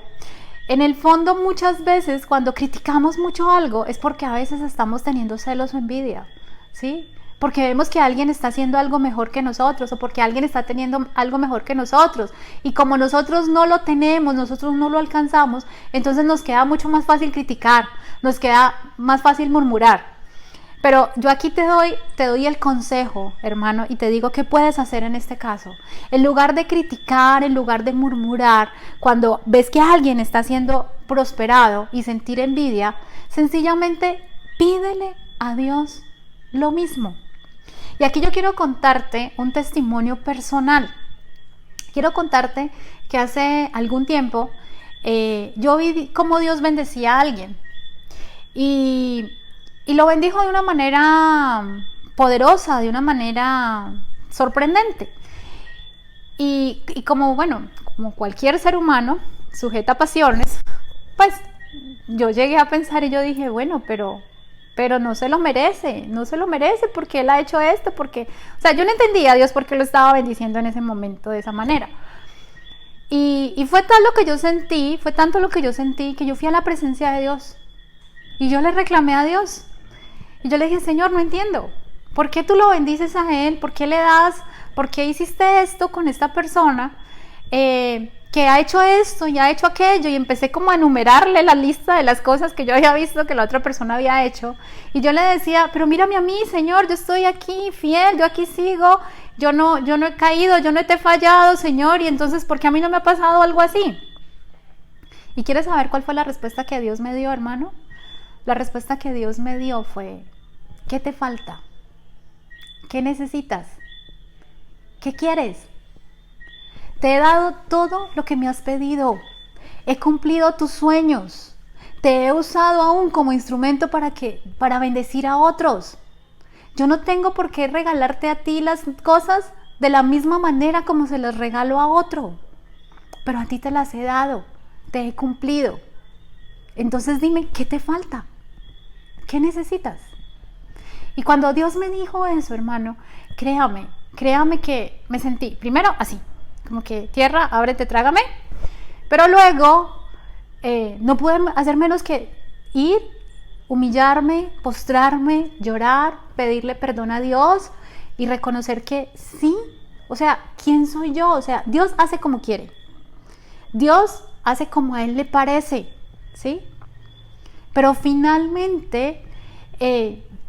en el fondo muchas veces cuando criticamos mucho algo es porque a veces estamos teniendo celos o envidia, ¿sí? Porque vemos que alguien está haciendo algo mejor que nosotros, o porque alguien está teniendo algo mejor que nosotros, y como nosotros no lo tenemos, nosotros no lo alcanzamos, entonces nos queda mucho más fácil criticar, nos queda más fácil murmurar. Pero yo aquí te doy el consejo, hermano, y te digo qué puedes hacer en este caso. En lugar de criticar, en lugar de murmurar, cuando ves que alguien está siendo prosperado y sentir envidia, sencillamente pídele a Dios lo mismo. Y aquí yo quiero contarte un testimonio personal. Quiero contarte que hace algún tiempo yo vi cómo Dios bendecía a alguien. Y lo bendijo de una manera poderosa, de una manera sorprendente. Y como cualquier ser humano, sujeta a pasiones, pues yo llegué a pensar y yo dije, bueno, pero no se lo merece porque él ha hecho esto, yo no entendía a Dios por qué lo estaba bendiciendo en ese momento de esa manera. Y fue tanto lo que yo sentí, que yo fui a la presencia de Dios y yo le reclamé a Dios. Y yo le dije: Señor, no entiendo, ¿por qué tú lo bendices a él? ¿Por qué le das? ¿Por qué hiciste esto con esta persona? Que ha hecho esto y ha hecho aquello, y empecé como a enumerarle la lista de las cosas que yo había visto que la otra persona había hecho, y yo le decía: pero mírame a mí, Señor, yo estoy aquí fiel, yo aquí sigo, yo no he caído, yo no te he fallado, Señor, y entonces ¿por qué a mí no me ha pasado algo así? ¿Y quieres saber cuál fue la respuesta que Dios me dio, hermano? La respuesta que Dios me dio fue: ¿qué te falta? ¿Qué necesitas? ¿Qué quieres? Te he dado todo lo que me has pedido. He cumplido tus sueños. Te he usado aún como instrumento para bendecir a otros. Yo no tengo por qué regalarte a ti las cosas de la misma manera como se las regalo a otro, pero a ti te las he dado, te he cumplido. Entonces dime, ¿qué te falta? ¿Qué necesitas? Y cuando Dios me dijo eso, hermano, créame que me sentí, primero así, como que tierra, ábrete, trágame, pero luego no pude hacer menos que ir, humillarme, postrarme, llorar, pedirle perdón a Dios y reconocer que sí, o sea, ¿quién soy yo? O sea, Dios hace como quiere, Dios hace como a Él le parece, ¿sí? Pero finalmente,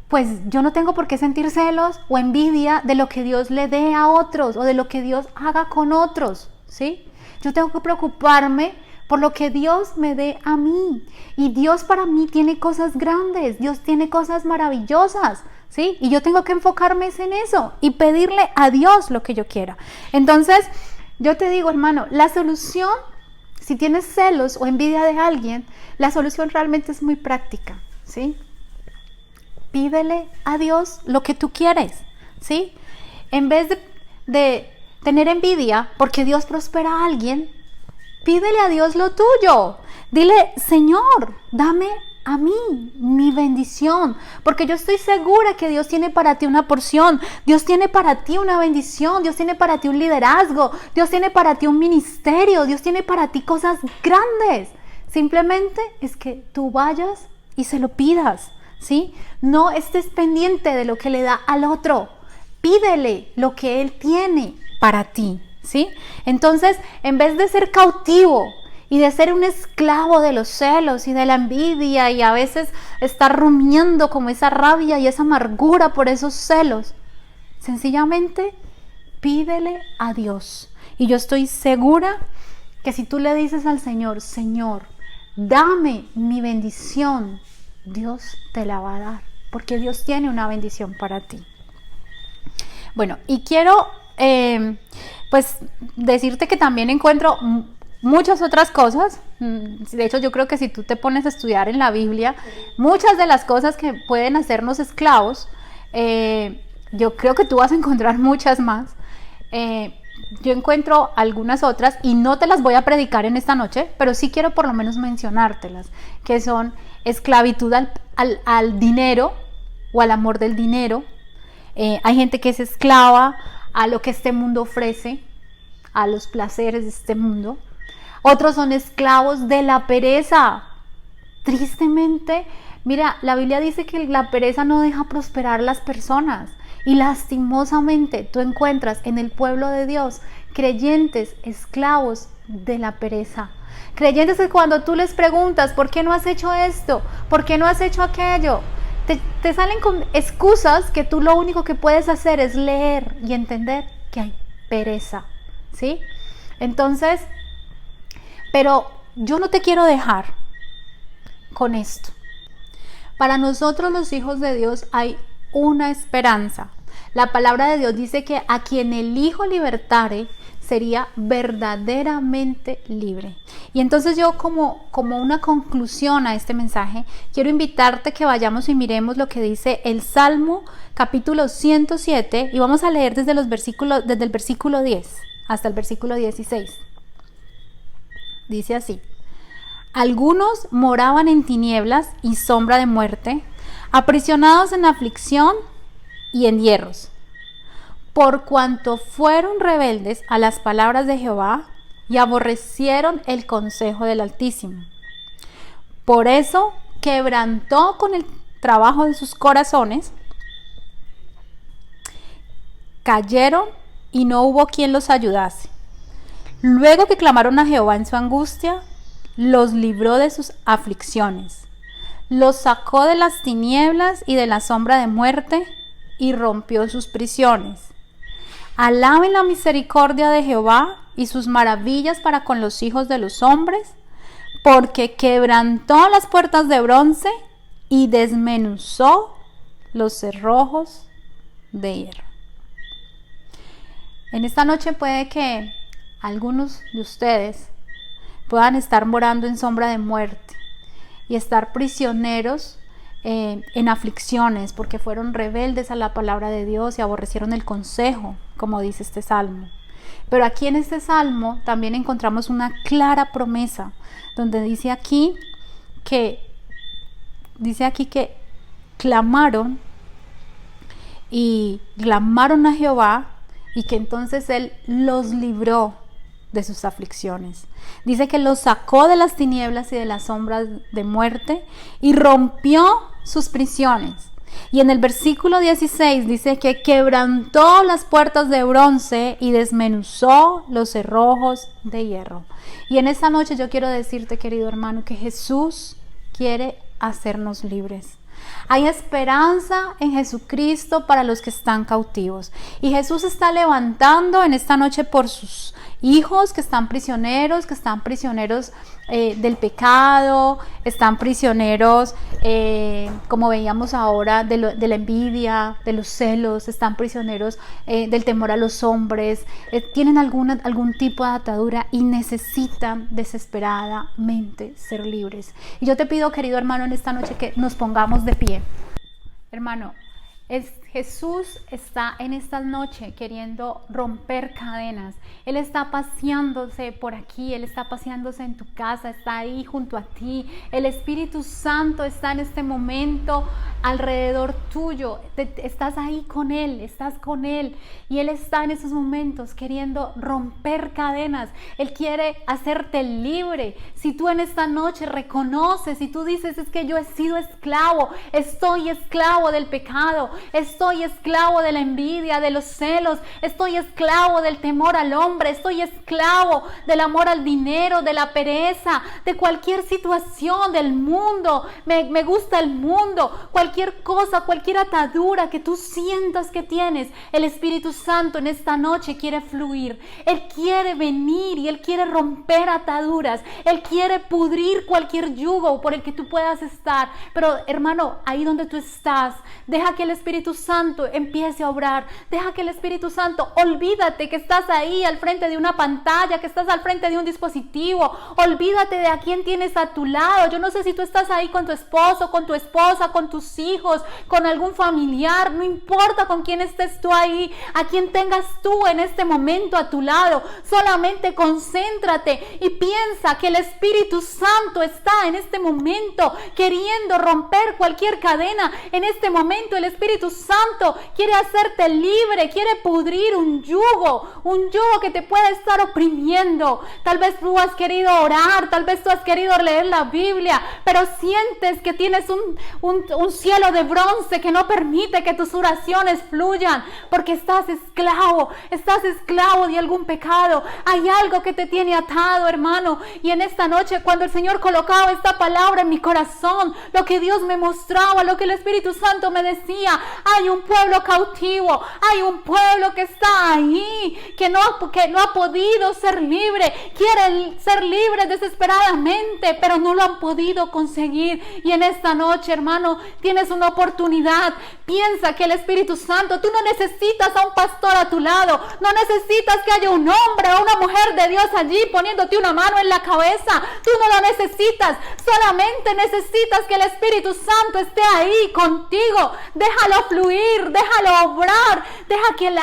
pues yo no tengo por qué sentir celos o envidia de lo que Dios le dé a otros o de lo que Dios haga con otros, ¿sí? Yo tengo que preocuparme por lo que Dios me dé a mí. Y Dios para mí tiene cosas grandes, Dios tiene cosas maravillosas, ¿sí? Y yo tengo que enfocarme en eso y pedirle a Dios lo que yo quiera. Entonces, yo te digo, hermano, la solución, si tienes celos o envidia de alguien, la solución realmente es muy práctica, ¿sí? Pídele a Dios lo que tú quieres, ¿sí? En vez de tener envidia porque Dios prospera a alguien, pídele a Dios lo tuyo. Dile, Señor, dame a mí mi bendición, porque yo estoy segura que Dios tiene para ti una porción, Dios tiene para ti una bendición, Dios tiene para ti un liderazgo, Dios tiene para ti un ministerio, Dios tiene para ti cosas grandes. Simplemente es que tú vayas y se lo pidas, ¿sí? No estés pendiente de lo que le da al otro, pídele lo que Él tiene para ti, ¿sí? Entonces, en vez de ser cautivo y de ser un esclavo de los celos y de la envidia y a veces estar rumiando como esa rabia y esa amargura por esos celos, sencillamente pídele a Dios. Y yo estoy segura que si tú le dices al Señor, Señor, dame mi bendición, Dios te la va a dar, porque Dios tiene una bendición para ti. Bueno, y quiero pues decirte que también encuentro muchas otras cosas. De hecho, yo creo que si tú te pones a estudiar en la Biblia, muchas de las cosas que pueden hacernos esclavos, yo creo que tú vas a encontrar muchas más. Yo encuentro algunas otras y no te las voy a predicar en esta noche, pero sí quiero por lo menos mencionártelas, que son esclavitud al dinero o al amor del dinero. Hay gente que es esclava a lo que este mundo ofrece, a los placeres de este mundo. Otros son esclavos de la pereza. Tristemente, mira, la Biblia dice que la pereza no deja prosperar las personas. Y lastimosamente tú encuentras en el pueblo de Dios creyentes esclavos de la pereza. Creyentes que cuando tú les preguntas, ¿por qué no has hecho esto? ¿Por qué no has hecho aquello? Te salen con excusas que tú lo único que puedes hacer es leer y entender que hay pereza, ¿sí? Entonces, pero yo no te quiero dejar con esto. Para nosotros los hijos de Dios hay una esperanza. La palabra de Dios dice que a quien el Hijo libertare sería verdaderamente libre. Y entonces yo como una conclusión a este mensaje, quiero invitarte que vayamos y miremos lo que dice el Salmo capítulo 107 y vamos a leer desde el versículo 10 hasta el versículo 16. Dice así: algunos moraban en tinieblas y sombra de muerte, aprisionados en aflicción y en hierros, por cuanto fueron rebeldes a las palabras de Jehová y aborrecieron el consejo del Altísimo. Por eso quebrantó con el trabajo de sus corazones, cayeron y no hubo quien los ayudase. Luego que clamaron a Jehová en su angustia, los libró de sus aflicciones, los sacó de las tinieblas y de la sombra de muerte y rompió sus prisiones. Alaben la misericordia de Jehová y sus maravillas para con los hijos de los hombres, porque quebrantó las puertas de bronce y desmenuzó los cerrojos de hierro. En esta noche puede que algunos de ustedes puedan estar morando en sombra de muerte y estar prisioneros en aflicciones, porque fueron rebeldes a la palabra de Dios y aborrecieron el consejo, como dice este salmo. Pero aquí en este salmo también encontramos una clara promesa, donde dice aquí que clamaron a Jehová, y que entonces Él los libró de sus aflicciones. Dice que los sacó de las tinieblas y de las sombras de muerte y rompió sus prisiones. Y en el versículo 16 dice que quebrantó las puertas de bronce y desmenuzó los cerrojos de hierro. Y en esta noche yo quiero decirte, querido hermano, que Jesús quiere hacernos libres. Hay esperanza en Jesucristo para los que están cautivos. Y Jesús está levantando en esta noche por sus hijos que están prisioneros del pecado, están prisioneros, como veíamos ahora, de la envidia, de los celos, están prisioneros del temor a los hombres, tienen algún tipo de atadura y necesitan desesperadamente ser libres. Y yo te pido, querido hermano, en esta noche que nos pongamos de pie. Hermano, Jesús está en esta noche queriendo romper cadenas. Él está paseándose por aquí, Él está paseándose en tu casa, está ahí junto a ti. El Espíritu Santo está en este momento alrededor tuyo. Estás ahí con Él, estás con Él. Y Él está en esos momentos queriendo romper cadenas. Él quiere hacerte libre. Si tú en esta noche reconoces, si tú dices, es que yo he sido esclavo, estoy esclavo del pecado, estoy esclavo de la envidia, de los celos, estoy esclavo del temor al hombre, estoy esclavo del amor al dinero, de la pereza, de cualquier situación del mundo, me gusta el mundo, cualquier cosa, cualquier atadura que tú sientas que tienes, el Espíritu Santo en esta noche quiere fluir. Él quiere venir y Él quiere romper ataduras, Él quiere pudrir cualquier yugo por el que tú puedas estar. Pero hermano, ahí donde tú estás, deja que el Espíritu Santo empiece a obrar, deja que el Espíritu Santo, olvídate que estás ahí al frente de una pantalla, que estás al frente de un dispositivo, olvídate de a quién tienes a tu lado. Yo no sé si tú estás ahí con tu esposo, con tu esposa, con tus hijos, con algún familiar, no importa con quién estés tú ahí, a quién tengas tú en este momento a tu lado, solamente concéntrate y piensa que el Espíritu Santo está en este momento queriendo romper cualquier cadena. En este momento el Espíritu Santo quiere hacerte libre, quiere pudrir un yugo que te puede estar oprimiendo. Tal vez tú has querido orar, tal vez tú has querido leer la Biblia, pero sientes que tienes un cielo de bronce que no permite que tus oraciones fluyan, porque estás esclavo de algún pecado. Hay algo que te tiene atado, hermano. Y en esta noche, cuando el Señor colocaba esta palabra en mi corazón, lo que Dios me mostraba, lo que el Espíritu Santo me decía, hay un pueblo cautivo, hay un pueblo que está ahí, que no ha podido ser libre, quieren ser libres desesperadamente, pero no lo han podido conseguir. Y en esta noche, hermano, tienes una oportunidad. Piensa que el Espíritu Santo, tú no necesitas a un pastor a tu lado, no necesitas que haya un hombre o una mujer de Dios allí poniéndote una mano en la cabeza, tú no lo necesitas, solamente necesitas que el Espíritu Santo esté ahí contigo. Déjalo fluir, déjalo obrar, deja que Él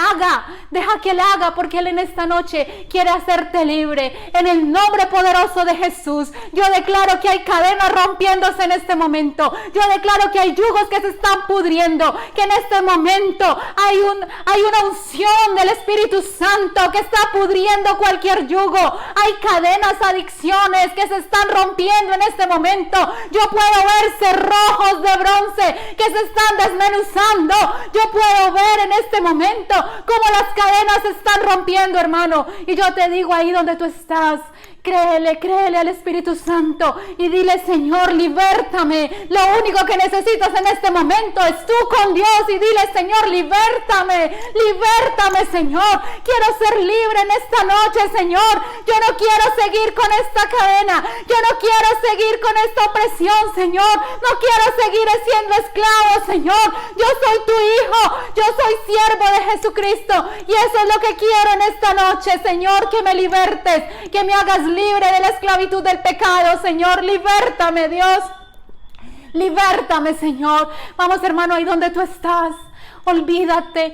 haga, porque Él en esta noche quiere hacerte libre. En el nombre poderoso de Jesús, yo declaro que hay cadenas rompiéndose en este momento, yo declaro que hay yugos que se están pudriendo, que en este momento hay una unción del Espíritu Santo que está pudriendo cualquier yugo. Hay cadenas, adicciones que se están rompiendo en este momento. Yo puedo ver cerrojos de bronce que se están desmenuzando. Yo puedo ver en este momento cómo las cadenas se están rompiendo, hermano. Y yo te digo, ahí donde tú estás, créele al Espíritu Santo y dile: Señor, libértame. Lo único que necesitas en este momento es tú con Dios, y dile: Señor, libértame, Señor. Quiero ser libre en esta noche, Señor. Yo no quiero seguir con esta cadena, yo no quiero seguir con esta opresión, Señor. No quiero seguir siendo esclavo, Señor. Yo soy tu hijo, yo soy siervo de Jesucristo, y eso es lo que quiero en esta noche, Señor. Que me libertes, que me hagas libre de la esclavitud del pecado, Señor. Libértame, Dios. Libértame, Señor. Vamos, hermano, ahí donde tú estás. Olvídate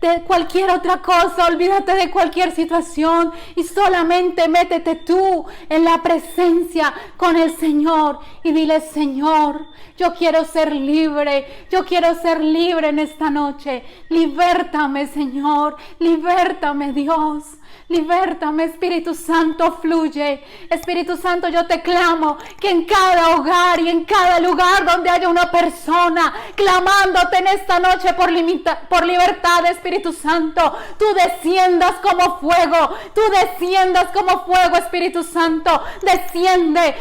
de cualquier otra cosa, olvídate de cualquier situación y solamente métete tú en la presencia con el Señor y dile: Señor, yo quiero ser libre en esta noche. Libértame, Señor, libértame, Dios. Libértame, Espíritu Santo, fluye. Espíritu Santo, yo te clamo que en cada hogar y en cada lugar donde haya una persona clamándote en esta noche por libertad, Espíritu Santo, tú desciendas como fuego, Espíritu Santo. Desciende,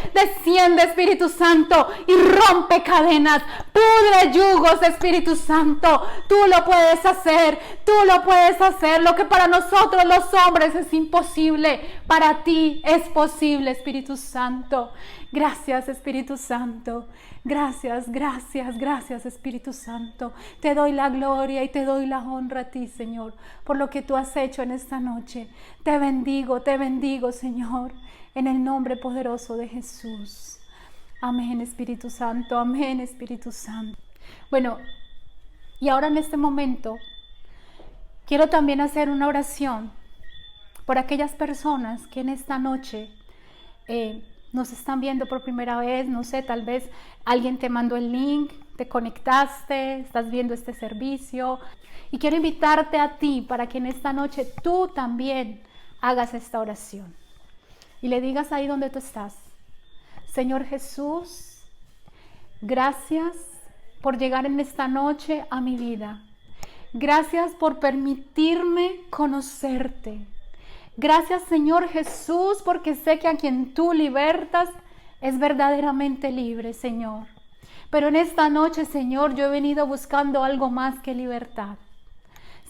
Espíritu Santo, y rompe cadenas, pudre yugos, Espíritu Santo. Tú lo puedes hacer. Lo que para nosotros los hombres es imposible, para ti es posible, Espíritu Santo. Gracias, Espíritu Santo. Gracias, Espíritu Santo. Te doy la gloria y te doy la honra a ti, Señor, por lo que tú has hecho en esta noche. Te bendigo, Señor, en el nombre poderoso de Jesús. Amén, Espíritu Santo. Amén, Espíritu Santo. Bueno, y ahora en este momento quiero también hacer una oración por aquellas personas que en esta noche nos están viendo por primera vez. No sé, tal vez alguien te mandó el link, te conectaste, estás viendo este servicio. Y quiero invitarte a ti para que en esta noche tú también hagas esta oración. Y le digas ahí donde tú estás: Señor Jesús, gracias por llegar en esta noche a mi vida. Gracias por permitirme conocerte. Gracias, Señor Jesús, porque sé que a quien tú libertas es verdaderamente libre, Señor. Pero en esta noche, Señor, yo he venido buscando algo más que libertad.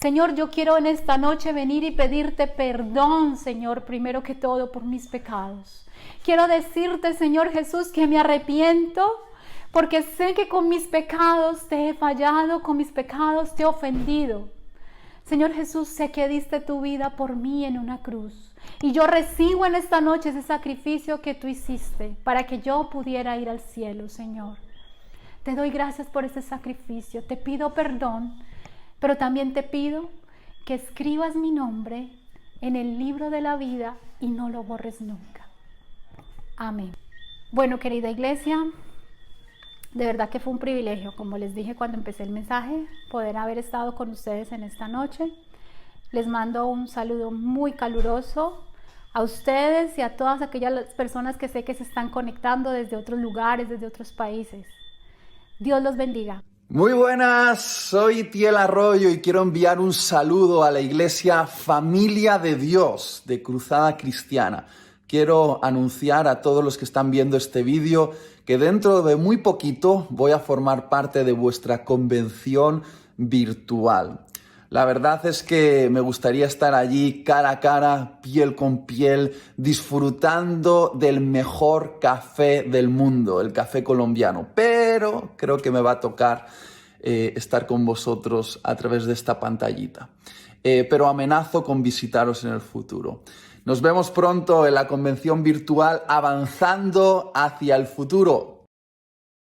Señor, yo quiero en esta noche venir y pedirte perdón, Señor, primero que todo por mis pecados. Quiero decirte, Señor Jesús, que me arrepiento, porque sé que con mis pecados te he fallado, con mis pecados te he ofendido. Señor Jesús, sé que diste tu vida por mí en una cruz. Y yo recibo en esta noche ese sacrificio que tú hiciste para que yo pudiera ir al cielo, Señor. Te doy gracias por ese sacrificio. Te pido perdón, pero también te pido que escribas mi nombre en el libro de la vida y no lo borres nunca. Amén. Bueno, querida iglesia, de verdad que fue un privilegio, como les dije cuando empecé el mensaje, poder haber estado con ustedes en esta noche. Les mando un saludo muy caluroso a ustedes y a todas aquellas personas que sé que se están conectando desde otros lugares, desde otros países. Dios los bendiga. Muy buenas, soy Tiel Arroyo y quiero enviar un saludo a la iglesia Familia de Dios de Cruzada Cristiana. Quiero anunciar a todos los que están viendo este vídeo que dentro de muy poquito voy a formar parte de vuestra convención virtual. La verdad es que me gustaría estar allí cara a cara, piel con piel, disfrutando del mejor café del mundo, el café colombiano. Pero creo que me va a tocar estar con vosotros a través de esta pantallita. Pero amenazo con visitaros en el futuro. Nos vemos pronto en la convención virtual avanzando hacia el futuro.